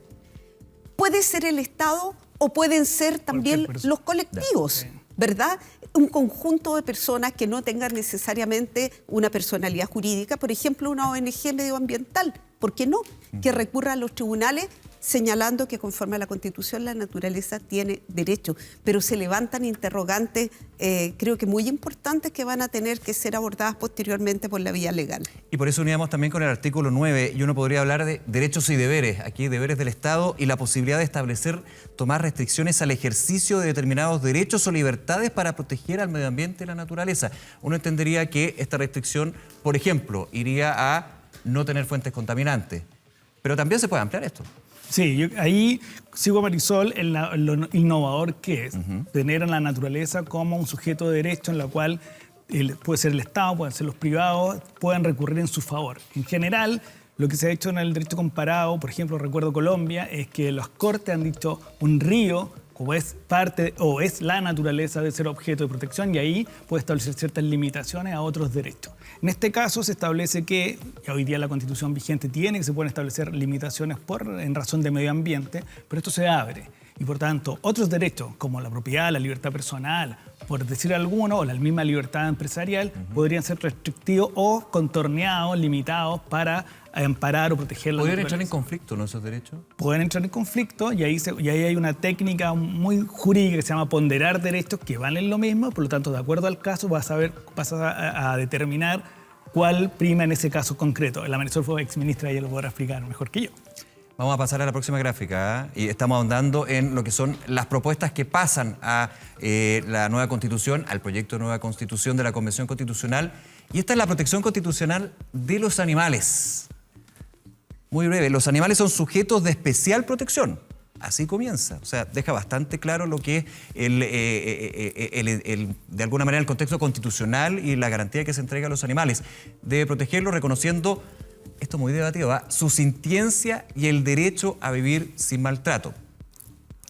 Puede ser el Estado o pueden ser también los colectivos, ¿verdad? Un conjunto de personas que no tengan necesariamente una personalidad jurídica, por ejemplo, una ONG medioambiental, ¿por qué no? Que recurra a los tribunales señalando que conforme a la Constitución la naturaleza tiene derechos, pero se levantan interrogantes, creo que muy importantes, que van a tener que ser abordadas posteriormente por la vía legal. Y por eso uníamos también con el artículo 9, y uno podría hablar de derechos y deberes, aquí deberes del Estado y la posibilidad de establecer, tomar restricciones al ejercicio de determinados derechos o libertades para proteger al medio ambiente y la naturaleza. Uno entendería que esta restricción, por ejemplo, iría a no tener fuentes contaminantes, pero también se puede ampliar esto. Sí, yo ahí sigo a Marisol en lo innovador que es tener a la naturaleza como un sujeto de derecho en la cual puede ser el Estado, pueden ser los privados, pueden recurrir en su favor. En general, lo que se ha hecho en el derecho comparado, por ejemplo, recuerdo Colombia, es que las cortes han dicho un río, como es parte o es la naturaleza, de ser objeto de protección, y ahí puede establecer ciertas limitaciones a otros derechos. En este caso se establece que, y hoy día la Constitución vigente tiene que se pueden establecer limitaciones en razón de medio ambiente, pero esto se abre. Y por tanto, otros derechos como la propiedad, la libertad personal, por decir alguno, o la misma libertad empresarial, podrían ser restrictivos o contorneados, limitados para amparar o proteger la naturaleza. ¿Podrían entrar en conflicto, no, esos derechos? Pueden entrar en conflicto y ahí hay una técnica muy jurídica que se llama ponderar derechos que valen lo mismo, por lo tanto, de acuerdo al caso, vas a determinar cuál prima en ese caso concreto. La Marisol fue exministra y ella lo podrá explicar mejor que yo. Vamos a pasar a la próxima gráfica, y estamos ahondando en lo que son las propuestas que pasan a la nueva Constitución, al proyecto de nueva Constitución de la Convención Constitucional, y esta es la protección constitucional de los animales. Muy breve, los animales son sujetos de especial protección. Así comienza, o sea, deja bastante claro lo que es de alguna manera el contexto constitucional y la garantía que se entrega a los animales. Debe protegerlos reconociendo, esto es muy debatido, su sintiencia y el derecho a vivir sin maltrato.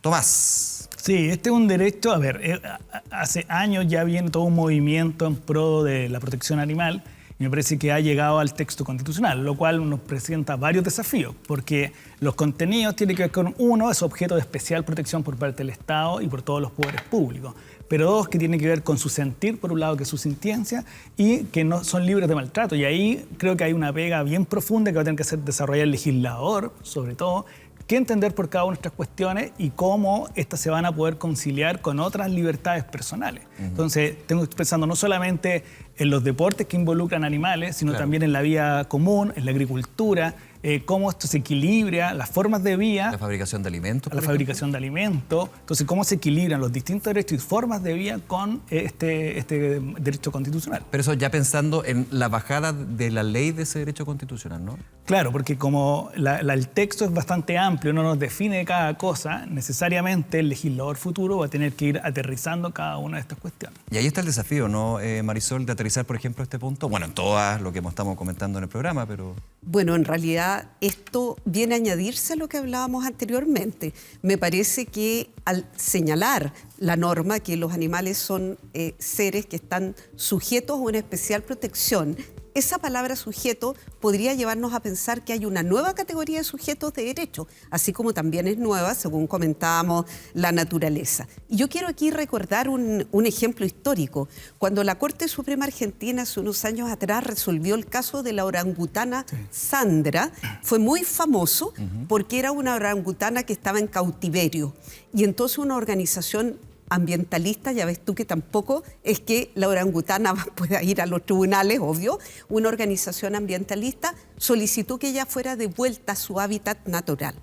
Tomás. Sí, este es un derecho, a ver, hace años ya viene todo un movimiento en pro de la protección animal, y me parece que ha llegado al texto constitucional, lo cual nos presenta varios desafíos, porque los contenidos tienen que ver con, uno, es objeto de especial protección por parte del Estado y por todos los poderes públicos, pero dos, que tienen que ver con su sentir, por un lado, que es su sintiencia, y que no son libres de maltrato. Y ahí creo que hay una pega bien profunda que va a tener que hacer desarrollar el legislador, sobre todo, qué entender por cada una de estas cuestiones y cómo estas se van a poder conciliar con otras libertades personales. Entonces, tengo pensando no solamente en los deportes que involucran animales, sino también en la vida común, en la agricultura, cómo esto se equilibra, las formas de vida. La fabricación de alimentos. La fabricación de alimentos. Entonces, cómo se equilibran los distintos derechos y formas de vida con este derecho constitucional. Pero eso ya pensando en la bajada de la ley de ese derecho constitucional, ¿no? Claro, porque como el texto es bastante amplio, no nos define cada cosa, necesariamente el legislador futuro va a tener que ir aterrizando cada una de estas cuestiones. Y ahí está el desafío, ¿no, Marisol, de aterrizar, por ejemplo, este punto? Bueno, en todas lo que estamos comentando en el programa, pero... Bueno, en realidad esto viene a añadirse a lo que hablábamos anteriormente. Me parece que al señalar la norma que los animales son seres que están sujetos a una especial protección esa palabra sujeto podría llevarnos a pensar que hay una nueva categoría de sujetos de derecho, así como también es nueva, según comentábamos, la naturaleza. Y yo quiero aquí recordar un ejemplo histórico. Cuando la Corte Suprema Argentina hace unos años atrás resolvió el caso de la orangutana Sandra, fue muy famoso porque era una orangutana que estaba en cautiverio. Y entonces una organización ambientalista, ya ves tú que tampoco es que la orangutana pueda ir a los tribunales, obvio, una organización ambientalista solicitó que ella fuera devuelta a su hábitat natural.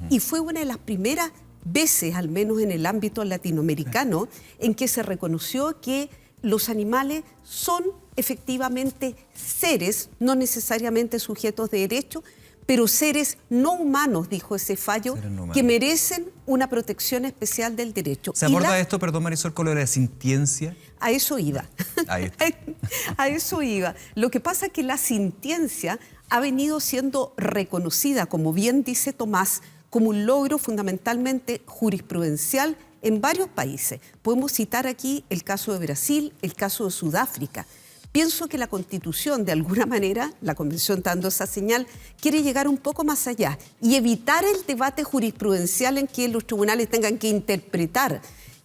Y fue una de las primeras veces, al menos en el ámbito latinoamericano, en que se reconoció que los animales son efectivamente seres, no necesariamente sujetos de derecho, pero seres no humanos, dijo ese fallo, que merecen una protección especial del derecho. ¿Se aborda esto, perdón Marisol, con lo de la sintiencia? A eso iba. Ahí está. A eso iba. Lo que pasa es que la sintiencia ha venido siendo reconocida, como bien dice Tomás, como un logro fundamentalmente jurisprudencial en varios países. Podemos citar aquí el caso de Brasil, el caso de Sudáfrica. Pienso que la Constitución, de alguna manera, la Convención está dando esa señal, quiere llegar un poco más allá y evitar el debate jurisprudencial en que los tribunales tengan que interpretar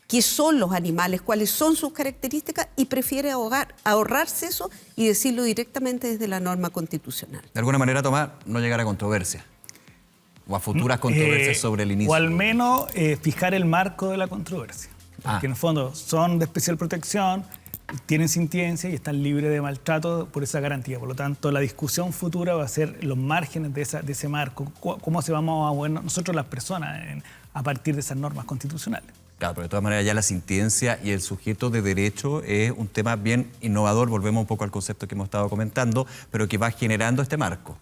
qué son los animales, cuáles son sus características, y prefiere ahorrarse eso y decirlo directamente desde la norma constitucional. De alguna manera, Tomás, no llegar a controversia o a futuras controversias sobre el inicio. O al menos fijar el marco de la controversia. Porque en el fondo son de especial protección, tienen sintiencia y están libres de maltrato por esa garantía. Por lo tanto, la discusión futura va a ser los márgenes de ese marco, cómo se vamos a mover nosotros las personas a partir de esas normas constitucionales. Claro, pero de todas maneras ya la sintiencia y el sujeto de derecho es un tema bien innovador, volvemos un poco al concepto que hemos estado comentando, pero que va generando este marco.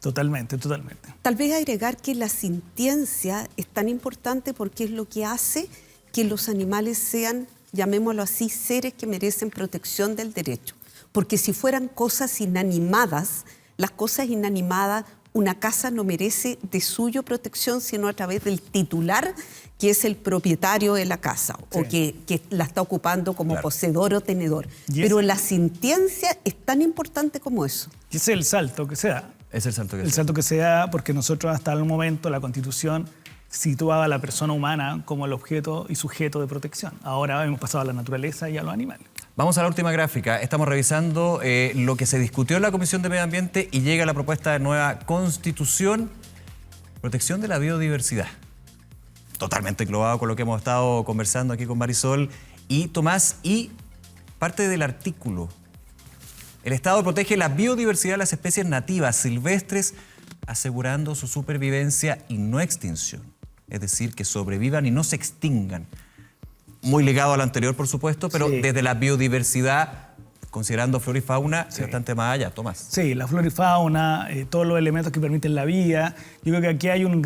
Totalmente, totalmente. Tal vez agregar que la sintiencia es tan importante porque es lo que hace que los animales sean, llamémoslo así, seres que merecen protección del derecho. Porque si fueran cosas inanimadas, las cosas inanimadas, una casa no merece de suyo protección, sino a través del titular, que es el propietario de la casa, sí, o que la está ocupando como poseedor o tenedor. Pero la sintiencia es tan importante como eso. Y ese es el salto que se da. Es el salto que el salto que se da porque nosotros hasta el momento la Constitución situaba a la persona humana como el objeto y sujeto de protección. Ahora hemos pasado a la naturaleza y a los animales. Vamos a la última gráfica. Estamos revisando lo que se discutió en la Comisión de Medio Ambiente y llega la propuesta de nueva Constitución, protección de la biodiversidad. Totalmente englobado con lo que hemos estado conversando aquí con Marisol y Tomás, y parte del artículo. El Estado protege la biodiversidad de las especies nativas silvestres, asegurando su supervivencia y no extinción. Es decir, que sobrevivan y no se extingan. Muy ligado a lo anterior, por supuesto, pero desde la biodiversidad, considerando flora y fauna, bastante más allá. Tomás. Sí, la flora y fauna, todos los elementos que permiten la vida. Yo creo que aquí hay una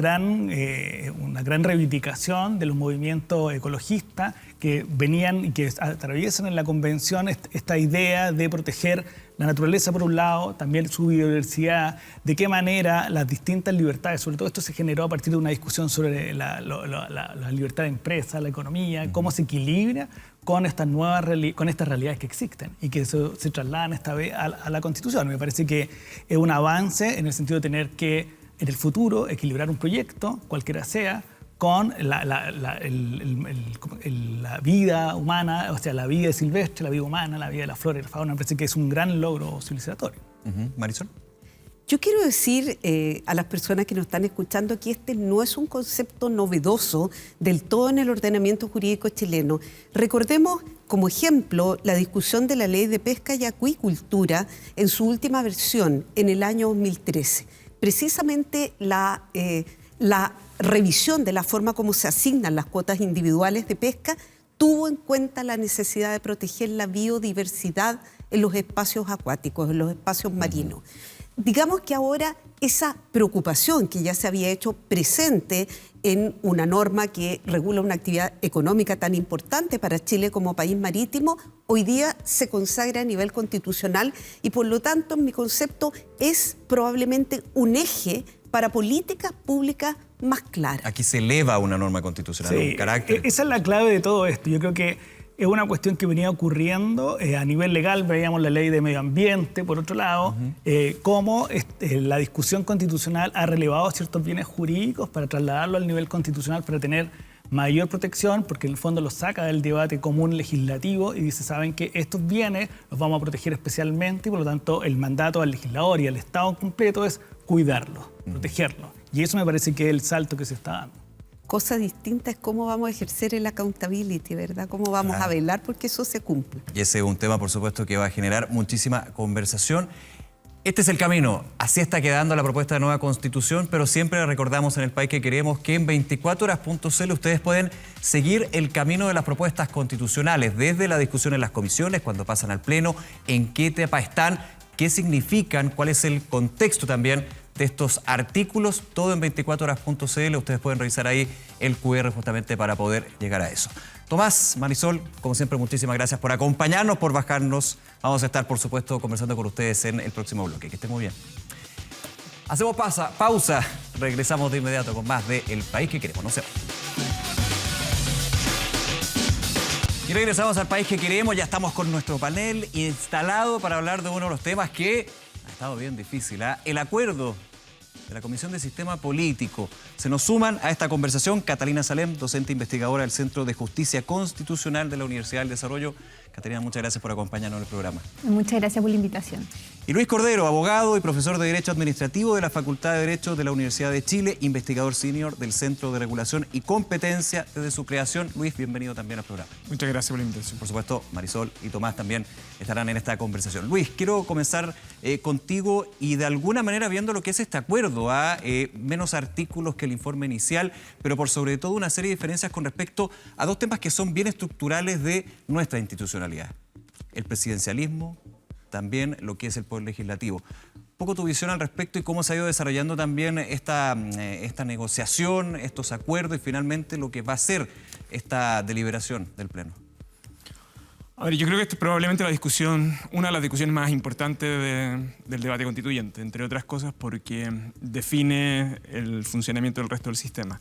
gran reivindicación de los movimientos ecologistas que venían y que atraviesan en la Convención esta idea de proteger la naturaleza por un lado, también su biodiversidad, de qué manera las distintas libertades, sobre todo esto se generó a partir de una discusión sobre la libertad de empresa, la economía, cómo se equilibra con estas realidades que existen y que se trasladan esta vez a la Constitución. Me parece que es un avance en el sentido de tener que, en el futuro, equilibrar un proyecto, cualquiera sea, con la vida humana, o sea, la vida silvestre, la vida humana, la vida de la flora y la fauna. Me parece que es un gran logro civilizatorio. Marisol. Yo quiero decir a las personas que nos están escuchando que este no es un concepto novedoso del todo en el ordenamiento jurídico chileno. Recordemos como ejemplo la discusión de la Ley de Pesca y Acuicultura en su última versión en el año 2013. Precisamente la revisión de la forma como se asignan las cuotas individuales de pesca tuvo en cuenta la necesidad de proteger la biodiversidad en los espacios acuáticos, en los espacios marinos. Digamos que ahora esa preocupación que ya se había hecho presente en una norma que regula una actividad económica tan importante para Chile como país marítimo, hoy día se consagra a nivel constitucional y por lo tanto, en mi concepto, es probablemente un eje para políticas públicas más claras. Aquí se eleva una norma constitucional, un carácter. Esa es la clave de todo esto. Yo creo que es una cuestión que venía ocurriendo a nivel legal. Veíamos la ley de medio ambiente, por otro lado, cómo la discusión constitucional ha relevado ciertos bienes jurídicos para trasladarlo al nivel constitucional para tener mayor protección, porque en el fondo los saca del debate común legislativo y dice, saben que estos bienes los vamos a proteger especialmente y por lo tanto el mandato al legislador y al Estado completo es cuidarlos, protegerlos. Y eso me parece que es el salto que se está dando. Cosa distinta es cómo vamos a ejercer el accountability, ¿verdad? Cómo vamos a velar porque eso se cumpla. Y ese es un tema, por supuesto, que va a generar muchísima conversación. Este es el camino. Así está quedando la propuesta de nueva Constitución, pero siempre recordamos en El País que Queremos que en 24horas.cl ustedes pueden seguir el camino de las propuestas constitucionales, desde la discusión en las comisiones, cuando pasan al Pleno, en qué etapa están, qué significan, cuál es el contexto también de estos artículos, todo en 24horas.cl. Ustedes pueden revisar ahí el QR justamente para poder llegar a eso. Tomás, Marisol, como siempre, muchísimas gracias por acompañarnos, por bajarnos. Vamos a estar, por supuesto, conversando con ustedes en el próximo bloque. Que estén muy bien. Hacemos pausa. Regresamos de inmediato con más de El País que Queremos. No se vayan. Y regresamos al País que Queremos. Ya estamos con nuestro panel instalado para hablar de uno de los temas que ha estado bien difícil, ¿eh? El acuerdo de la Comisión de Sistema Político. Se nos suman a esta conversación Catalina Salem, docente investigadora del Centro de Justicia Constitucional de la Universidad del Desarrollo. Catalina, muchas gracias por acompañarnos en el programa. Muchas gracias por la invitación. Y Luis Cordero, abogado y profesor de Derecho Administrativo de la Facultad de Derecho de la Universidad de Chile, investigador senior del Centro de Regulación y Competencia desde su creación. Luis, bienvenido también al programa. Muchas gracias por la invitación. Por supuesto, Marisol y Tomás también estarán en esta conversación. Luis, quiero comenzar contigo y de alguna manera viendo lo que es este acuerdo, a menos artículos que el informe inicial, pero por sobre todo una serie de diferencias con respecto a dos temas que son bien estructurales de nuestra institucionalidad. El presidencialismo, también lo que es el Poder Legislativo. Un poco tu visión al respecto y cómo se ha ido desarrollando también esta negociación, estos acuerdos y finalmente lo que va a ser esta deliberación del Pleno. A ver, yo creo que esta es probablemente una de las discusiones más importantes del debate constituyente, entre otras cosas porque define el funcionamiento del resto del sistema.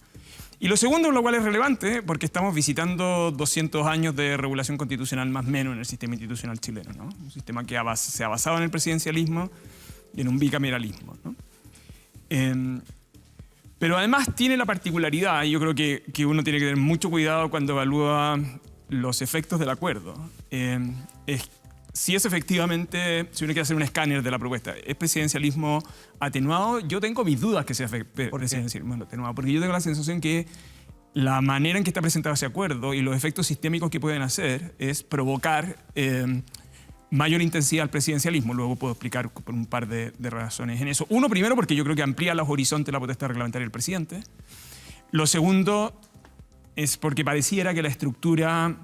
Y lo segundo, lo cual es relevante, porque estamos visitando 200 años de regulación constitucional más o menos en el sistema institucional chileno, ¿no? Un sistema que se ha basado en el presidencialismo y en un bicameralismo, ¿no? Pero además tiene la particularidad, y yo creo que uno tiene que tener mucho cuidado cuando evalúa los efectos del acuerdo. Si es efectivamente, si uno quiere hacer un escáner de la propuesta, ¿es presidencialismo atenuado? Yo tengo mis dudas que sea presidencialismo atenuado, porque yo tengo la sensación que la manera en que está presentado ese acuerdo y los efectos sistémicos que pueden hacer es provocar mayor intensidad al presidencialismo. Luego puedo explicar por un par de razones en eso. Uno, primero, porque yo creo que amplía los horizontes de la potestad reglamentaria del presidente. Lo segundo es porque pareciera que la estructura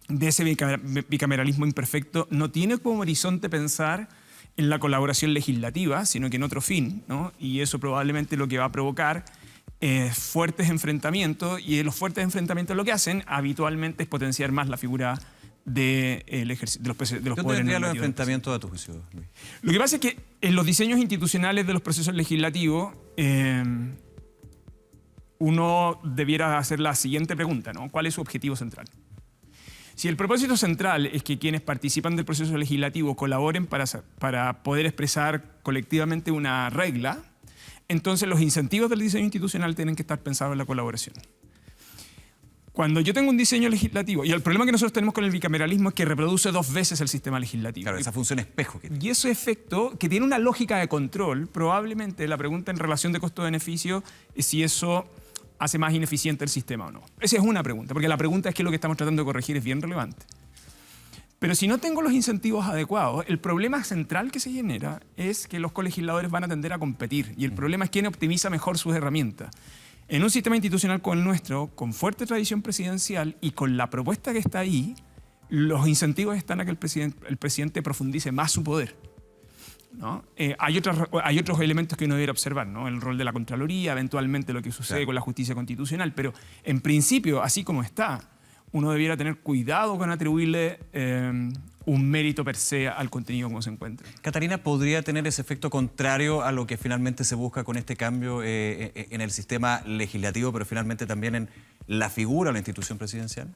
de ese bicameralismo imperfecto no tiene como horizonte pensar en la colaboración legislativa, sino que en otro fin, ¿no? Y eso probablemente lo que va a provocar fuertes enfrentamientos, y los fuertes enfrentamientos lo que hacen habitualmente es potenciar más la figura de los poderes normativos. ¿Dónde vendrían los enfrentamientos a tu juicio, Luis? Lo que pasa es que en los diseños institucionales de los procesos legislativos uno debiera hacer la siguiente pregunta, ¿no? ¿Cuál es su objetivo central? Si el propósito central es que quienes participan del proceso legislativo colaboren para poder expresar colectivamente una regla, entonces los incentivos del diseño institucional tienen que estar pensados en la colaboración. Cuando yo tengo un diseño legislativo, y el problema que nosotros tenemos con el bicameralismo es que reproduce 2 veces el sistema legislativo. Claro, esa función espejo que tiene. Y ese efecto, que tiene una lógica de control, probablemente la pregunta en relación de costo-beneficio es si eso hace más ineficiente el sistema o no. Esa es una pregunta, porque la pregunta es que lo que estamos tratando de corregir es bien relevante. Pero si no tengo los incentivos adecuados, el problema central que se genera es que los colegisladores van a tender a competir, y el problema es quién optimiza mejor sus herramientas. En un sistema institucional como el nuestro, con fuerte tradición presidencial y con la propuesta que está ahí, los incentivos están a que el presidente profundice más su poder, ¿no? Hay otros elementos que uno debería observar, ¿no? El rol de la Contraloría, eventualmente lo que sucede con la justicia constitucional, pero en principio, así como está, uno debiera tener cuidado con atribuirle un mérito per se al contenido como se encuentra. Catalina, ¿podría tener ese efecto contrario a lo que finalmente se busca con este cambio en el sistema legislativo, pero finalmente también en la figura o la institución presidencial?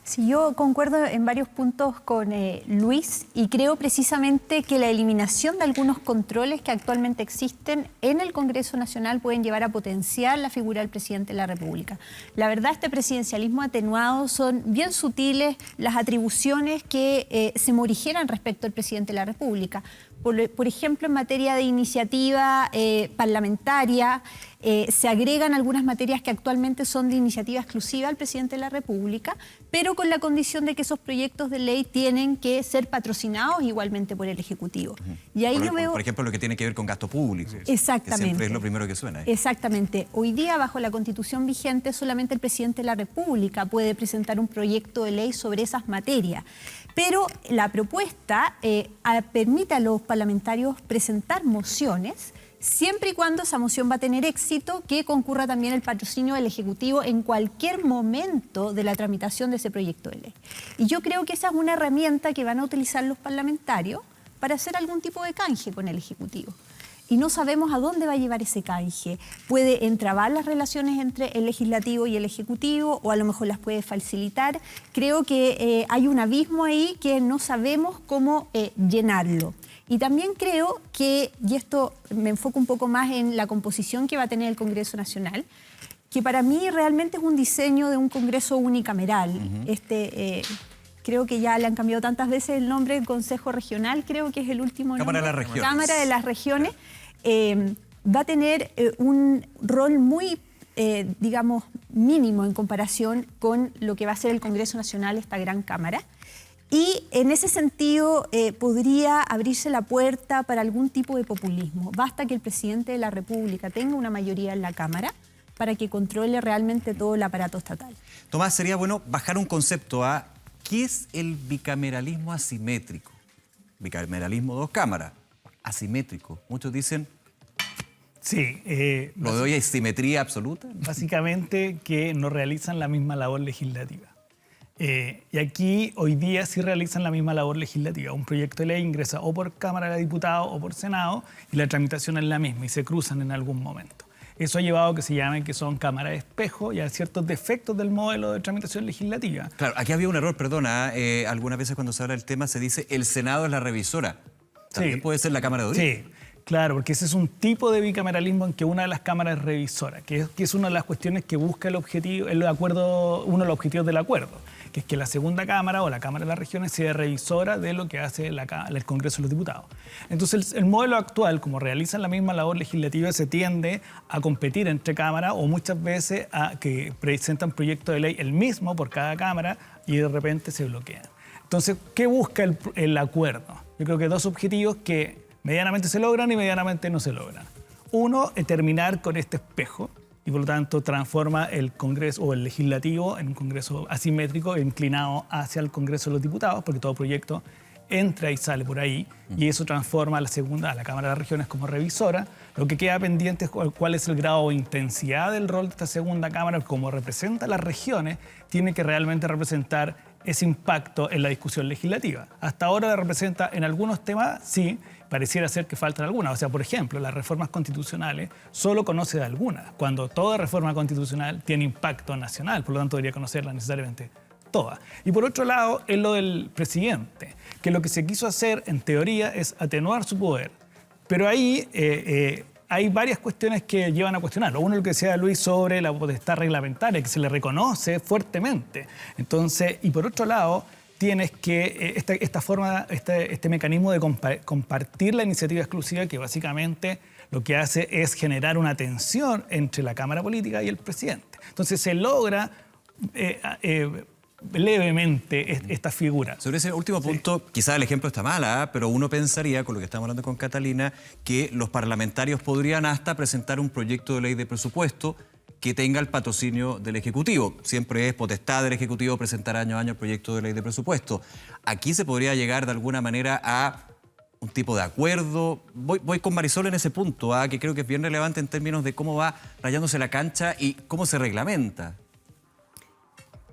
Sí, yo concuerdo en varios puntos con Luis y creo precisamente que la eliminación de algunos controles que actualmente existen en el Congreso Nacional pueden llevar a potenciar la figura del presidente de la República. La verdad, este presidencialismo atenuado son bien sutiles las atribuciones que se morigeran respecto al presidente de la República. Por ejemplo, en materia de iniciativa parlamentaria, se agregan algunas materias que actualmente son de iniciativa exclusiva al presidente de la República, pero con la condición de que esos proyectos de ley tienen que ser patrocinados igualmente por el Ejecutivo. Y ahí yo veo... Por ejemplo, lo que tiene que ver con gasto público. Exactamente. Que siempre es lo primero que suena. Exactamente. Hoy día, bajo la Constitución vigente, solamente el presidente de la República puede presentar un proyecto de ley sobre esas materias. Pero la propuesta permite a los parlamentarios presentar mociones siempre y cuando esa moción va a tener éxito, que concurra también el patrocinio del Ejecutivo en cualquier momento de la tramitación de ese proyecto de ley. Y yo creo que esa es una herramienta que van a utilizar los parlamentarios para hacer algún tipo de canje con el Ejecutivo. Y no sabemos a dónde va a llevar ese canje. Puede entrabar las relaciones entre el Legislativo y el Ejecutivo, o a lo mejor las puede facilitar. Creo que hay un abismo ahí que no sabemos cómo llenarlo. Y también creo que, y esto me enfoco un poco más en la composición que va a tener el Congreso Nacional, que para mí realmente es un diseño de un Congreso unicameral. Creo que ya le han cambiado tantas veces el nombre del Consejo Regional, creo que es el último Cámara nombre. de las Regiones. Cámara de las Regiones. Va a tener un rol muy, digamos, mínimo en comparación con lo que va a ser el Congreso Nacional, esta gran Cámara. Y en ese sentido podría abrirse la puerta para algún tipo de populismo. Basta que el presidente de la República tenga una mayoría en la Cámara para que controle realmente todo el aparato estatal. Tomás, sería bueno bajar un concepto a ¿qué es el bicameralismo asimétrico? Bicameralismo dos cámaras, asimétrico. Muchos dicen, Sí. ¿lo de hoy es simetría absoluta? Básicamente que no realizan la misma labor legislativa. Y aquí hoy día sí realizan la misma labor legislativa. Un proyecto de ley ingresa o por Cámara de Diputados o por Senado y la tramitación es la misma y se cruzan en algún momento. Eso ha llevado a que se llamen que son cámaras de espejo y a ciertos defectos del modelo de tramitación legislativa. Claro, aquí había un error, perdona. Algunas veces cuando se habla del tema se dice el Senado es la revisora. También puede ser la Cámara de Audiencia. Sí, claro, porque ese es un tipo de bicameralismo en que una de las cámaras es revisora, que es una de las cuestiones que busca el objetivo, uno de los objetivos del acuerdo, que es que la segunda Cámara o la Cámara de las Regiones sea revisora de lo que hace el Congreso de los Diputados. Entonces, el modelo actual, como realizan la misma labor legislativa, se tiende a competir entre cámaras o muchas veces a que presentan proyectos de ley el mismo por cada Cámara y de repente se bloquean. Entonces, ¿qué busca el acuerdo? Yo creo que dos objetivos que medianamente se logran y medianamente no se logran. Uno es terminar con este espejo y por lo tanto transforma el Congreso o el Legislativo en un Congreso asimétrico inclinado hacia el Congreso de los Diputados, porque todo proyecto entra y sale por ahí, y eso transforma a la Cámara de las Regiones como revisora. Lo que queda pendiente es cuál es el grado de intensidad del rol de esta segunda Cámara, como representa a las regiones, tiene que realmente representar ese impacto en la discusión legislativa. Hasta ahora la representa en algunos temas, sí, pareciera ser que faltan algunas. O sea, por ejemplo, las reformas constitucionales solo conoce de algunas, cuando toda reforma constitucional tiene impacto nacional, por lo tanto debería conocerlas necesariamente todas. Y por otro lado, es lo del presidente, que lo que se quiso hacer, en teoría, es atenuar su poder. Pero ahí hay varias cuestiones que llevan a cuestionarlo. Uno, lo que decía Luis sobre la potestad reglamentaria, que se le reconoce fuertemente. Entonces, y por otro lado, tienes que este mecanismo de compartir la iniciativa exclusiva, que básicamente lo que hace es generar una tensión entre la Cámara Política y el presidente. Entonces se logra levemente esta figura. Sobre ese último punto, quizás el ejemplo está mal, pero uno pensaría, con lo que estamos hablando con Catalina, que los parlamentarios podrían hasta presentar un proyecto de ley de presupuesto que tenga el patrocinio del Ejecutivo. Siempre es potestad del Ejecutivo presentar año a año el proyecto de ley de presupuesto. Aquí se podría llegar de alguna manera a un tipo de acuerdo. Voy con Marisol en ese punto, que creo que es bien relevante en términos de cómo va rayándose la cancha y cómo se reglamenta.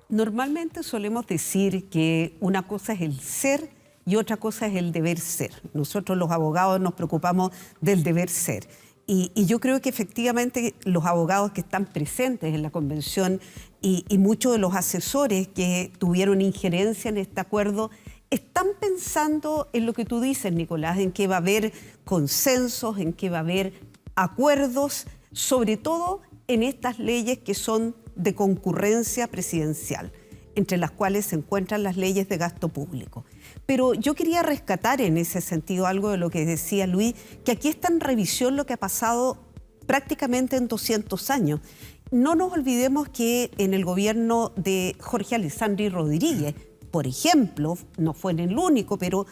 Normalmente solemos decir que una cosa es el ser y otra cosa es el deber ser. Nosotros los abogados nos preocupamos del deber ser. Y yo creo que efectivamente los abogados que están presentes en la convención y muchos de los asesores que tuvieron injerencia en este acuerdo están pensando en lo que tú dices, Nicolás, en que va a haber consensos, en que va a haber acuerdos, sobre todo en estas leyes que son de concurrencia presidencial, entre las cuales se encuentran las leyes de gasto público. Pero yo quería rescatar en ese sentido algo de lo que decía Luis, que aquí está en revisión lo que ha pasado prácticamente en 200 años. No nos olvidemos que en el gobierno de Jorge Alessandri Rodríguez, por ejemplo, no fue en el único, pero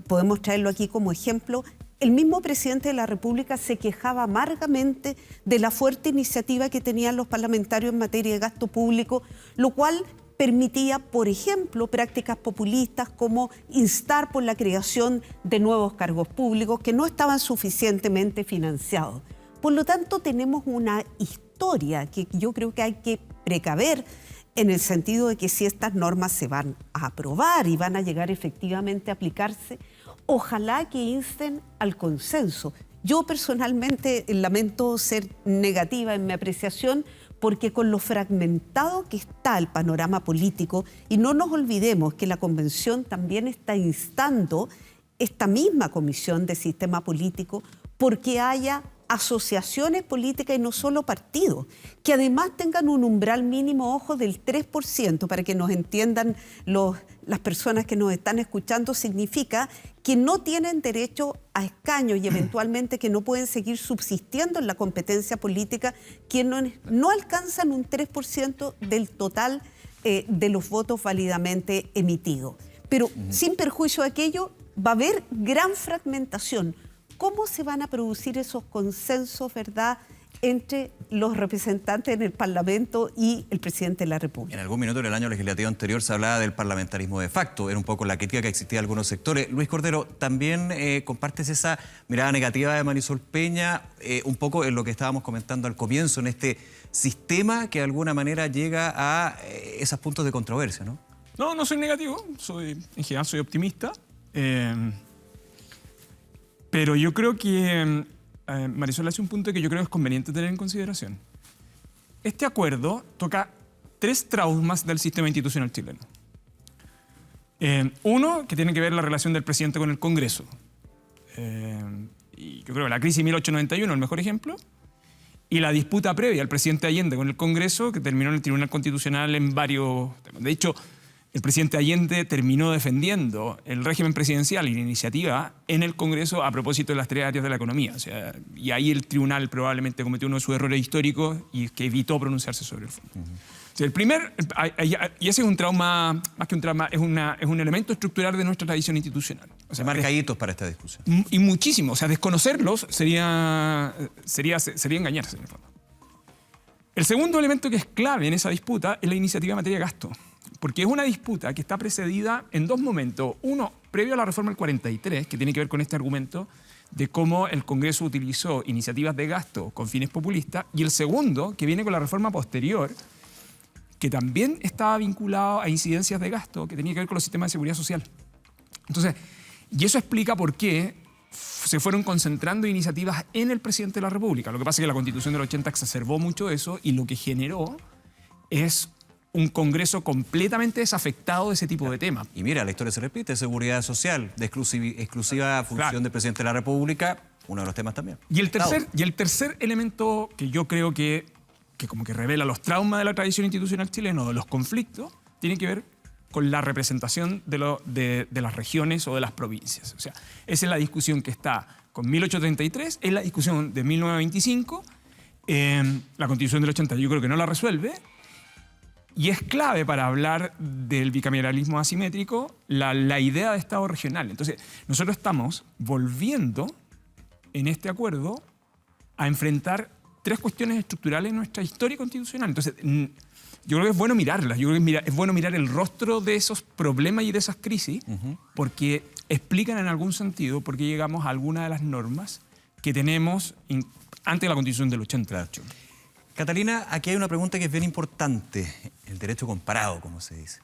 podemos traerlo aquí como ejemplo, el mismo presidente de la República se quejaba amargamente de la fuerte iniciativa que tenían los parlamentarios en materia de gasto público, lo cual permitía, por ejemplo, prácticas populistas como instar por la creación de nuevos cargos públicos que no estaban suficientemente financiados. Por lo tanto, tenemos una historia que yo creo que hay que precaver en el sentido de que si estas normas se van a aprobar y van a llegar efectivamente a aplicarse, ojalá que insten al consenso. Yo personalmente lamento ser negativa en mi apreciación porque con lo fragmentado que está el panorama político, y no nos olvidemos que la Convención también está instando esta misma Comisión de Sistema Político porque haya asociaciones políticas y no solo partidos, que además tengan un umbral mínimo, ojo, del 3%, para que nos entiendan las personas que nos están escuchando, significa que no tienen derecho a escaños y eventualmente que no pueden seguir subsistiendo en la competencia política, que no alcanzan un 3% del total de los votos válidamente emitidos. Pero sin perjuicio de aquello, va a haber gran fragmentación. ¿Cómo se van a producir esos consensos, verdad, entre los representantes en el Parlamento y el presidente de la República? En algún minuto en el año legislativo anterior se hablaba del parlamentarismo de facto, era un poco la crítica que existía en algunos sectores. Luis Cordero, ¿también compartes esa mirada negativa de Marisol Peña, un poco en lo que estábamos comentando al comienzo, en este sistema que de alguna manera llega a esos puntos de controversia, ¿no? No, no soy negativo, en general soy optimista. Pero yo creo que Marisol hace un punto que yo creo que es conveniente tener en consideración. Este acuerdo toca 3 traumas del sistema institucional chileno. Uno, que tiene que ver la relación del presidente con el Congreso. Y yo creo que la crisis de 1891 es el mejor ejemplo. Y la disputa previa al presidente Allende con el Congreso, que terminó en el Tribunal Constitucional en varios temas. De hecho, el presidente Allende terminó defendiendo el régimen presidencial y la iniciativa en el Congreso a propósito de las 3 áreas de la economía. O sea, y ahí el tribunal probablemente cometió uno de sus errores históricos y que evitó pronunciarse sobre el fondo. O sea, y ese es un trauma, más que un trauma, es un elemento estructural de nuestra tradición institucional. O sea, marca hitos para esta discusión. Y muchísimo. O sea, desconocerlos sería engañarse en el fondo. El segundo elemento que es clave en esa disputa es la iniciativa en materia de gasto. Porque es una disputa que está precedida en 2 momentos. Uno, previo a la reforma del 43, que tiene que ver con este argumento de cómo el Congreso utilizó iniciativas de gasto con fines populistas. Y el segundo, que viene con la reforma posterior, que también estaba vinculado a incidencias de gasto, que tenía que ver con los sistemas de seguridad social. Entonces, y eso explica por qué se fueron concentrando iniciativas en el presidente de la República. Lo que pasa es que la Constitución del 80 exacerbó mucho eso y lo que generó es un Congreso completamente desafectado de ese tipo de temas. Y mira, la historia se repite, seguridad social, de exclusiva función del presidente de la República, uno de los temas también. Y el tercer elemento que yo creo que como que revela los traumas de la tradición institucional chilena, de los conflictos, tiene que ver con la representación de las regiones o de las provincias. O sea, esa es la discusión que está con 1833, es la discusión de 1925, la Constitución del 80 yo creo que no la resuelve. Y es clave para hablar del bicameralismo asimétrico la idea de Estado regional. Entonces, nosotros estamos volviendo en este acuerdo a enfrentar 3 cuestiones estructurales en nuestra historia constitucional. Entonces, yo creo que es bueno mirarlas. Yo creo que es bueno mirar el rostro de esos problemas y de esas crisis, porque explican en algún sentido por qué llegamos a algunas de las normas que tenemos antes de la Constitución del 88. Catalina, aquí hay una pregunta que es bien importante, el derecho comparado, como se dice.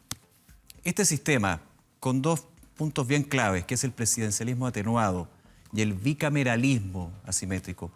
Este sistema, con 2 puntos bien claves, que es el presidencialismo atenuado y el bicameralismo asimétrico,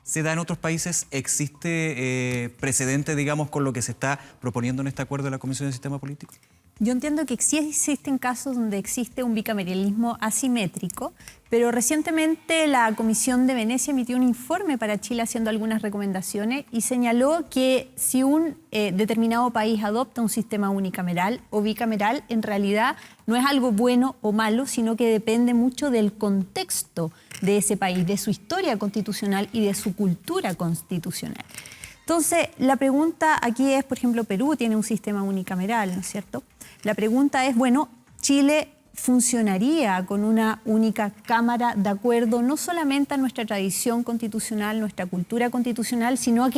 ¿Se da en otros países? ¿Existe precedente, digamos, con lo que se está proponiendo en este acuerdo de la Comisión de Sistema Político? Yo entiendo que sí existen casos donde existe un bicameralismo asimétrico, pero recientemente la Comisión de Venecia emitió un informe para Chile haciendo algunas recomendaciones y señaló que si un determinado país adopta un sistema unicameral o bicameral, en realidad no es algo bueno o malo, sino que depende mucho del contexto de ese país, de su historia constitucional y de su cultura constitucional. Entonces, la pregunta aquí es, por ejemplo, Perú tiene un sistema unicameral, ¿no es cierto? La pregunta es, bueno, ¿Chile funcionaría con una única Cámara de acuerdo no solamente a nuestra tradición constitucional, nuestra cultura constitucional, sino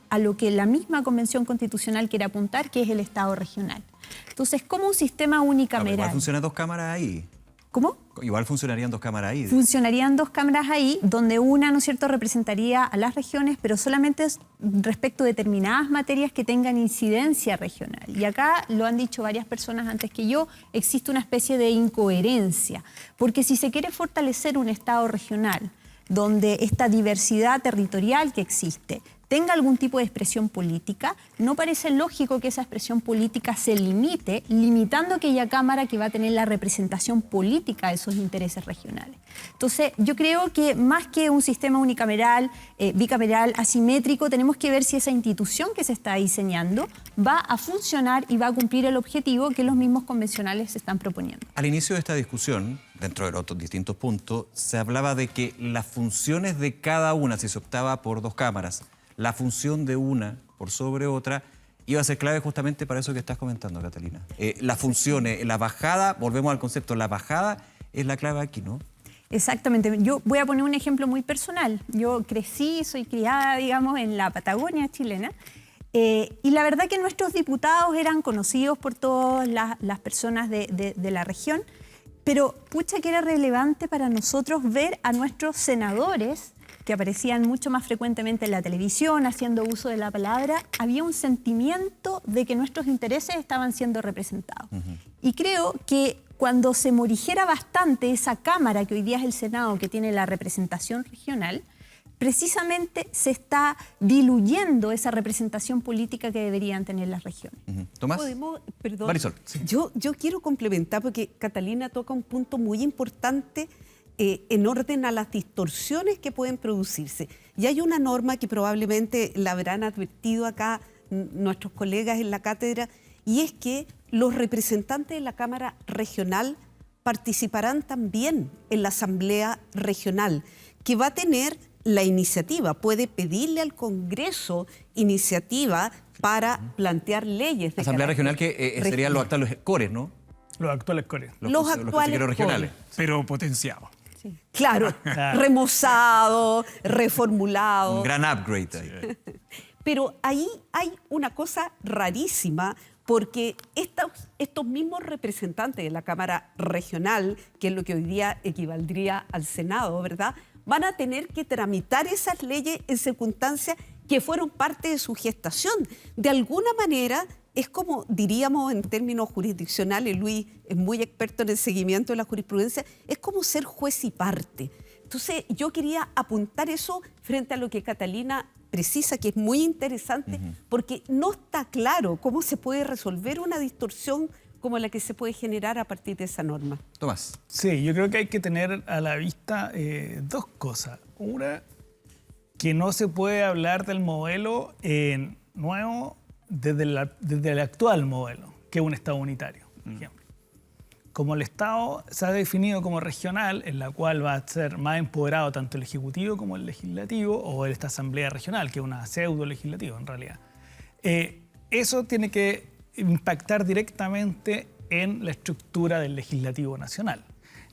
a lo que la misma Convención Constitucional quiere apuntar, que es el Estado regional? Entonces, ¿cómo un sistema unicameral? Igual funcionan 2 cámaras ahí. ¿Cómo? Igual funcionarían 2 cámaras ahí. Funcionarían 2 cámaras ahí, donde una, ¿no es cierto?, representaría a las regiones, pero solamente respecto a determinadas materias que tengan incidencia regional. Y acá, lo han dicho varias personas antes que yo, existe una especie de incoherencia, porque si se quiere fortalecer un Estado regional, donde esta diversidad territorial que existe tenga algún tipo de expresión política, no parece lógico que esa expresión política se limite, limitando aquella Cámara que va a tener la representación política de esos intereses regionales. Entonces, yo creo que más que un sistema unicameral, bicameral, asimétrico, tenemos que ver si esa institución que se está diseñando va a funcionar y va a cumplir el objetivo que los mismos convencionales se están proponiendo. Al inicio de esta discusión, dentro de los otros distintos puntos, se hablaba de que las funciones de cada una, si se optaba por 2 cámaras, la función de una por sobre otra, iba a ser clave justamente para eso que estás comentando, Catalina. Las funciones, la bajada, volvemos al concepto, la bajada es la clave aquí, ¿no? Exactamente. Yo voy a poner un ejemplo muy personal. Yo crecí, soy criada, digamos, en la Patagonia chilena, y la verdad que nuestros diputados eran conocidos por todas las personas de la región, pero pucha que era relevante para nosotros ver a nuestros senadores que aparecían mucho más frecuentemente en la televisión, haciendo uso de la palabra. Había un sentimiento de que nuestros intereses estaban siendo representados. Y creo que cuando se morigera bastante esa Cámara, que hoy día es el Senado, que tiene la representación regional, precisamente se está diluyendo esa representación política que deberían tener las regiones. ¿Tomás? Perdón. Marisol. Sí. Yo quiero complementar porque Catalina toca un punto muy importante en orden a las distorsiones que pueden producirse. Y hay una norma que probablemente la habrán advertido acá nuestros colegas en la cátedra, y es que los representantes de la Cámara Regional participarán también en la Asamblea Regional, que va a tener la iniciativa, puede pedirle al Congreso iniciativa para plantear leyes de Asamblea Regional, que regional. serían los actuales cores, ¿no? Los actuales cores. Los consejeros actuales regionales. Pero potenciado. Claro, remozado, reformulado. Un gran upgrade ahí. Pero ahí hay una cosa rarísima, porque estos mismos representantes de la Cámara Regional, que es lo que hoy día equivaldría al Senado, ¿verdad?, van a tener que tramitar esas leyes en circunstancias que fueron parte de su gestación. De alguna manera, es como diríamos en términos jurisdiccionales, Luis es muy experto en el seguimiento de la jurisprudencia, es como ser juez y parte. Entonces, yo quería apuntar eso frente a lo que Catalina precisa, que es muy interesante, porque no está claro cómo se puede resolver una distorsión como la que se puede generar a partir de esa norma. Tomás. Sí, yo creo que hay que tener a la vista 2 cosas. Una, que no se puede hablar del modelo nuevo desde el actual modelo, que es un Estado unitario, por ejemplo. Como el Estado se ha definido como regional, en la cual va a ser más empoderado tanto el Ejecutivo como el Legislativo, o esta Asamblea Regional, que es una pseudo-legislativa en realidad. Eso tiene que impactar directamente en la estructura del Legislativo Nacional.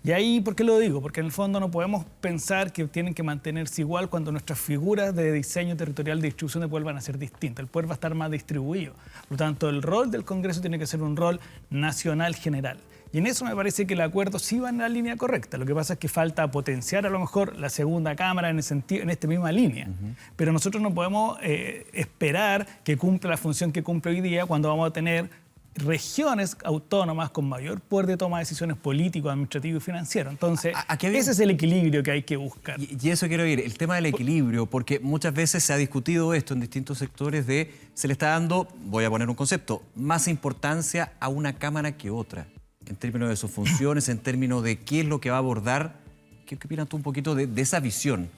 Y ahí, ¿por qué lo digo? Porque en el fondo no podemos pensar que tienen que mantenerse igual cuando nuestras figuras de diseño territorial de distribución de poder van a ser distintas. El poder va a estar más distribuido. Por lo tanto, el rol del Congreso tiene que ser un rol nacional general. Y en eso me parece que el acuerdo sí va en la línea correcta. Lo que pasa es que falta potenciar a lo mejor la segunda Cámara en esta misma línea. Pero nosotros no podemos esperar que cumpla la función que cumple hoy día cuando vamos a tener regiones autónomas con mayor poder de toma de decisiones político, administrativo y financiero. Entonces, ese es el equilibrio que hay que buscar. Y eso quiero ir, el tema del equilibrio, porque muchas veces se ha discutido esto en distintos sectores se le está dando, voy a poner un concepto, más importancia a una Cámara que otra, en términos de sus funciones, en términos de qué es lo que va a abordar. ¿Qué opinas tú un poquito de esa visión?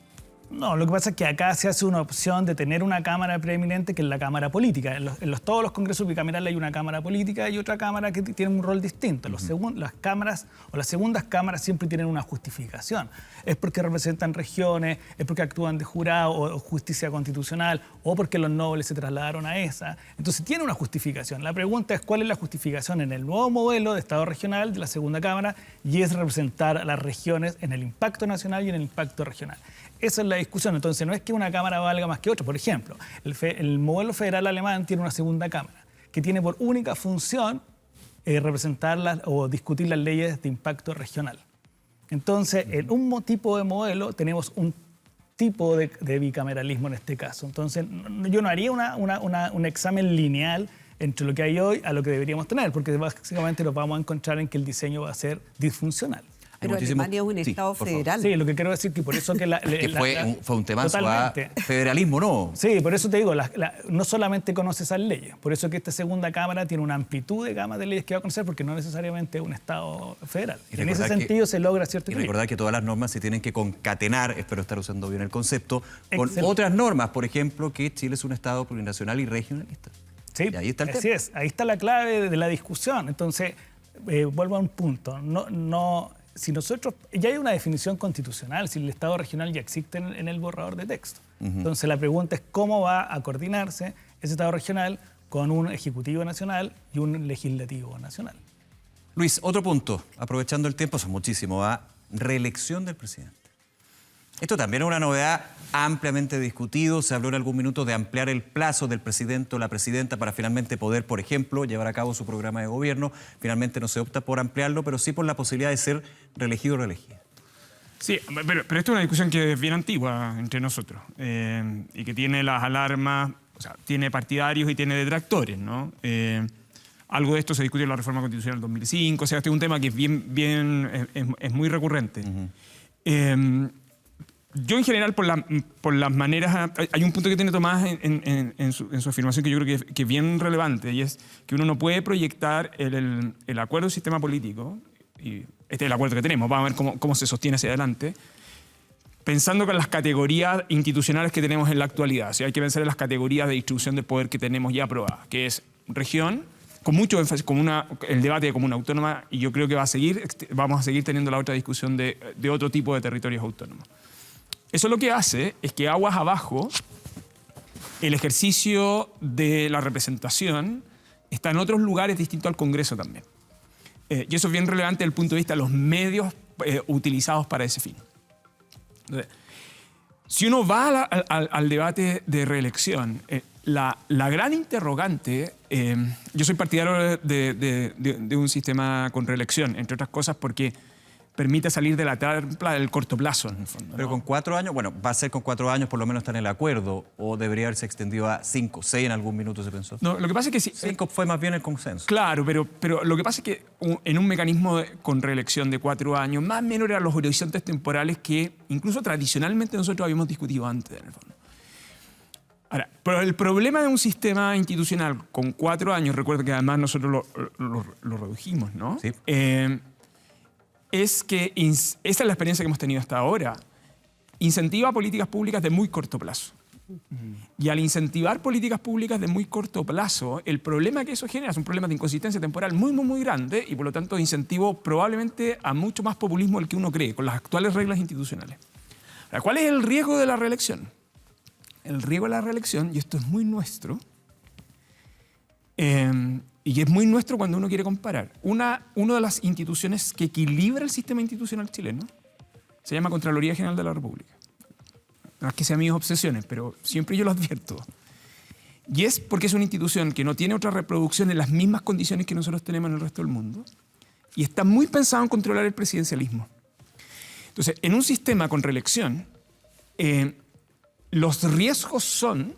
No, lo que pasa es que acá se hace una opción de tener una cámara preeminente que es la cámara política. Todos los congresos bicamerales hay una cámara política y otra cámara que tiene un rol distinto. Las cámaras o las segundas cámaras siempre tienen una justificación. Es porque representan regiones, es porque actúan de jurado o justicia constitucional, o porque los nobles se trasladaron a esa. Entonces tiene una justificación. La pregunta es cuál es la justificación en el nuevo modelo de Estado regional de la segunda cámara, y es representar a las regiones en el impacto nacional y en el impacto regional. Esa es la discusión. Entonces, no es que una cámara valga más que otra. Por ejemplo, el modelo federal alemán tiene una segunda cámara que tiene por única función representar o discutir las leyes de impacto regional. Entonces, en un tipo de modelo tenemos un tipo de bicameralismo en este caso. Entonces, yo no haría un examen lineal entre lo que hay hoy a lo que deberíamos tener, porque básicamente nos vamos a encontrar en que el diseño va a ser disfuncional. Pero Alemania es un Estado federal. Sí, lo que quiero decir que por eso que... fue un temazo a federalismo, ¿no? Sí, por eso te digo, no solamente conoce esas leyes, por eso que esta segunda Cámara tiene una amplitud de gama de leyes que va a conocer, porque no necesariamente es un Estado federal. En ese sentido se logra cierto equilibrio. Y recordar que todas las normas se tienen que concatenar, espero estar usando bien el concepto, con otras normas, por ejemplo, que Chile es un Estado plurinacional y regionalista. Sí, y ahí está el así tema. es. Ahí está la clave de la discusión. Entonces, vuelvo a un punto. Si nosotros, ya hay una definición constitucional, si el Estado regional ya existe en el borrador de texto. Entonces la pregunta es cómo va a coordinarse ese Estado regional con un Ejecutivo nacional y un Legislativo nacional. Luis, otro punto, aprovechando el tiempo, son muchísimo, reelección del presidente. Esto también es una novedad ampliamente discutido. Se habló en algún minuto de ampliar el plazo del presidente o la presidenta para finalmente poder, por ejemplo, llevar a cabo su programa de gobierno. Finalmente no se opta por ampliarlo, pero sí por la posibilidad de ser reelegido o reelegida. Sí, pero esto es una discusión que es bien antigua entre nosotros y que tiene las alarmas, o sea, tiene partidarios y tiene detractores, ¿no? Algo de esto se discutió en la reforma constitucional del 2005, o sea, este es un tema que es muy recurrente. Yo en general, por las maneras... Hay un punto que tiene Tomás en su afirmación que yo creo que es bien relevante, y es que uno no puede proyectar el acuerdo del sistema político, y este es el acuerdo que tenemos, vamos a ver cómo se sostiene hacia adelante, pensando con las categorías institucionales que tenemos en la actualidad. O sea, hay que pensar en las categorías de distribución del poder que tenemos ya aprobadas, que es región, con mucho énfasis, el debate de comuna autónoma, y yo creo que vamos a seguir teniendo la otra discusión de otro tipo de territorios autónomos. Eso lo que hace es que aguas abajo el ejercicio de la representación está en otros lugares distintos al Congreso también. Y eso es bien relevante desde el punto de vista de los medios utilizados para ese fin. Entonces, si uno va al debate de reelección, la gran interrogante, yo soy partidario de un sistema con reelección, entre otras cosas porque permite salir de la trampa del corto plazo, en el fondo, pero ¿no? con 4 años, bueno, va a ser con 4 años, por lo menos está en el acuerdo, o debería haberse extendido a 5, 6 en algún minuto, se pensó. No, lo que pasa es que 5 fue más bien el consenso. Claro, pero lo que pasa es que en un mecanismo con reelección de 4 años, más o menos eran los horizontes temporales que incluso tradicionalmente nosotros habíamos discutido antes, en el fondo. Ahora, pero el problema de un sistema institucional con 4 años, recuerda que además nosotros lo redujimos, ¿no? Sí. Es que esa es la experiencia que hemos tenido hasta ahora. Incentiva políticas públicas de muy corto plazo. Y al incentivar políticas públicas de muy corto plazo, el problema que eso genera es un problema de inconsistencia temporal muy, muy, muy grande y por lo tanto incentivo probablemente a mucho más populismo del que uno cree con las actuales reglas institucionales. Ahora, ¿cuál es el riesgo de la reelección? El riesgo de la reelección, y esto es muy nuestro, y es muy nuestro cuando uno quiere comparar. Una de las instituciones que equilibra el sistema institucional chileno se llama Contraloría General de la República. No es que sean mis obsesiones, pero siempre yo lo advierto. Y es porque es una institución que no tiene otra reproducción en las mismas condiciones que nosotros tenemos en el resto del mundo y está muy pensado en controlar el presidencialismo. Entonces, en un sistema con reelección, los riesgos son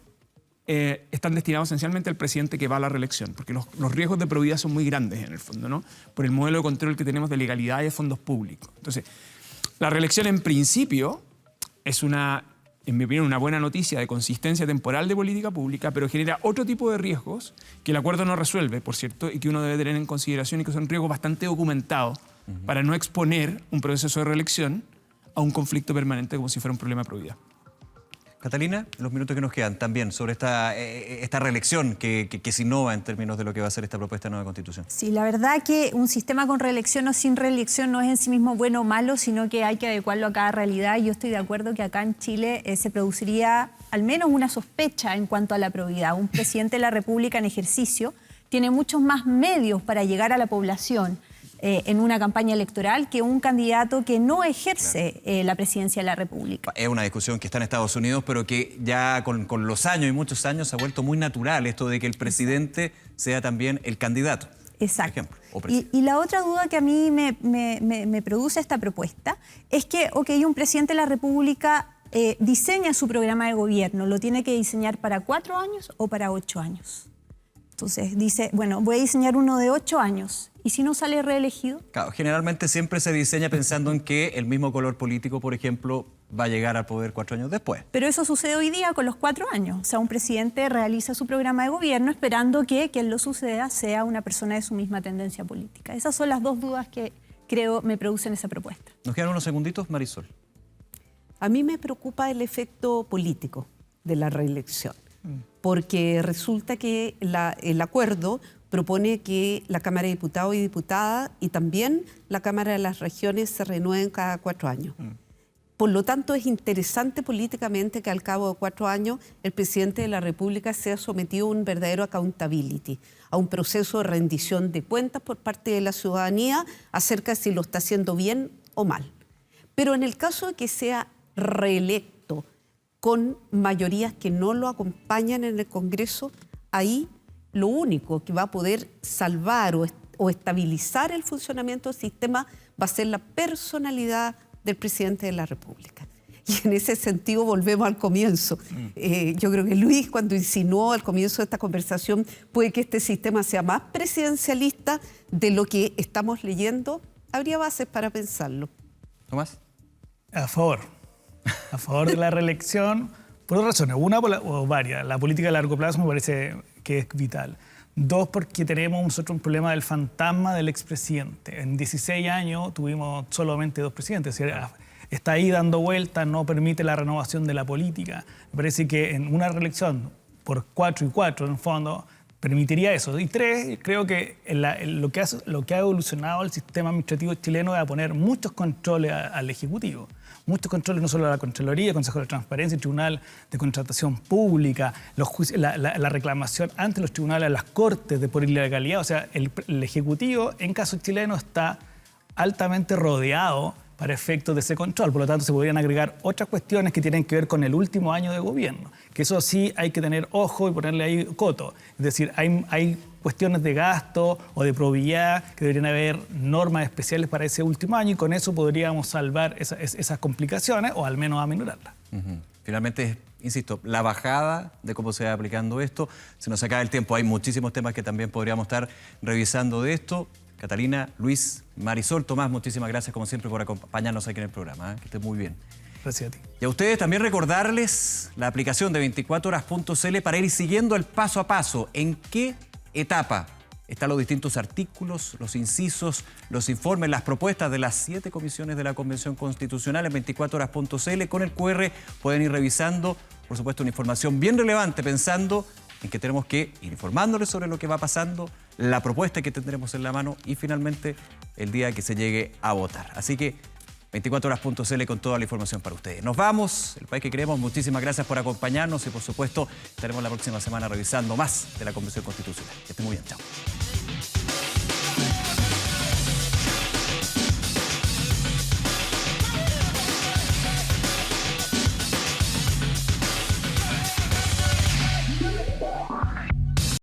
están destinados esencialmente al presidente que va a la reelección, porque los riesgos de probidad son muy grandes en el fondo, ¿no? Por el modelo de control que tenemos de legalidad y de fondos públicos. Entonces, la reelección en principio es en mi opinión, una buena noticia de consistencia temporal de política pública, pero genera otro tipo de riesgos que el acuerdo no resuelve, por cierto, y que uno debe tener en consideración y que son riesgos bastante documentados para no exponer un proceso de reelección a un conflicto permanente como si fuera un problema de probidad. Catalina, los minutos que nos quedan también sobre esta reelección que se innova en términos de lo que va a ser esta propuesta de nueva Constitución. Sí, la verdad que un sistema con reelección o sin reelección no es en sí mismo bueno o malo, sino que hay que adecuarlo a cada realidad. Yo estoy de acuerdo que acá en Chile se produciría al menos una sospecha en cuanto a la probidad. Un presidente de la República en ejercicio tiene muchos más medios para llegar a la población en una campaña electoral que un candidato que no ejerce la presidencia de la República. Es una discusión que está en Estados Unidos, pero que ya con los años y muchos años se ha vuelto muy natural esto de que el presidente sea también el candidato. Exacto. Por ejemplo, y la otra duda que a mí me produce esta propuesta es que, un presidente de la República diseña su programa de gobierno, ¿lo tiene que diseñar para 4 años o para 8 años? Entonces dice, bueno, voy a diseñar uno de 8 años. ¿Y si no sale reelegido? Claro, generalmente siempre se diseña pensando en que el mismo color político, por ejemplo, va a llegar al poder 4 años después. Pero eso sucede hoy día con los 4 años. O sea, un presidente realiza su programa de gobierno esperando que quien lo suceda sea una persona de su misma tendencia política. Esas son las dos dudas que creo me producen esa propuesta. Nos quedan unos segunditos, Marisol. A mí me preocupa el efecto político de la reelección, porque resulta que el acuerdo propone que la Cámara de Diputados y Diputadas y también la Cámara de las Regiones se renueven cada 4 años. Por lo tanto, es interesante políticamente que al cabo de 4 años el presidente de la República sea sometido a un verdadero accountability, a un proceso de rendición de cuentas por parte de la ciudadanía acerca de si lo está haciendo bien o mal. Pero en el caso de que sea reelecto con mayorías que no lo acompañan en el Congreso, ahí lo único que va a poder salvar o estabilizar el funcionamiento del sistema va a ser la personalidad del presidente de la República. Y en ese sentido volvemos al comienzo. Yo creo que Luis, cuando insinuó al comienzo de esta conversación, puede que este sistema sea más presidencialista de lo que estamos leyendo. Habría bases para pensarlo. ¿Tomás? A favor de la reelección, por dos razones. Una, o varias. La política a largo plazo me parece que es vital. 2, porque tenemos nosotros un problema del fantasma del expresidente. En 16 años tuvimos solamente 2 presidentes. Es decir, está ahí dando vueltas, no permite la renovación de la política. Me parece que en una reelección por 4 y 4, en el fondo, permitiría eso. Y 3, creo que lo que ha evolucionado el sistema administrativo chileno es a poner muchos controles al Ejecutivo. Muchos controles, no solo a la Contraloría, el Consejo de Transparencia, el Tribunal de Contratación Pública, la reclamación ante los tribunales, las Cortes por ilegalidad. O sea, el Ejecutivo, en caso chileno, está altamente rodeado para efectos de ese control. Por lo tanto, se podrían agregar otras cuestiones que tienen que ver con el último año de gobierno. Que eso sí hay que tener ojo y ponerle ahí coto. Es decir, hay cuestiones de gasto o de probidad que deberían haber normas especiales para ese último año y con eso podríamos salvar esas complicaciones o al menos aminorarlas. Finalmente, insisto, la bajada de cómo se va aplicando esto. Se nos acaba el tiempo. Hay muchísimos temas que también podríamos estar revisando de esto. Catalina, Luis, Marisol, Tomás, muchísimas gracias como siempre por acompañarnos aquí en el programa. Que estén muy bien. Gracias a ti. Y a ustedes también recordarles la aplicación de 24horas.cl para ir siguiendo el paso a paso. ¿En qué etapa están los distintos artículos, los incisos, los informes, las propuestas de las 7 comisiones de la Convención Constitucional en 24horas.cl? Con el QR pueden ir revisando, por supuesto, una información bien relevante, pensando en que tenemos que ir informándoles sobre lo que va pasando, la propuesta que tendremos en la mano y finalmente el día que se llegue a votar. Así que 24horas.cl con toda la información para ustedes. Nos vamos, el país que queremos. Muchísimas gracias por acompañarnos y por supuesto estaremos la próxima semana revisando más de la Convención Constitucional. Que estén muy bien, chao.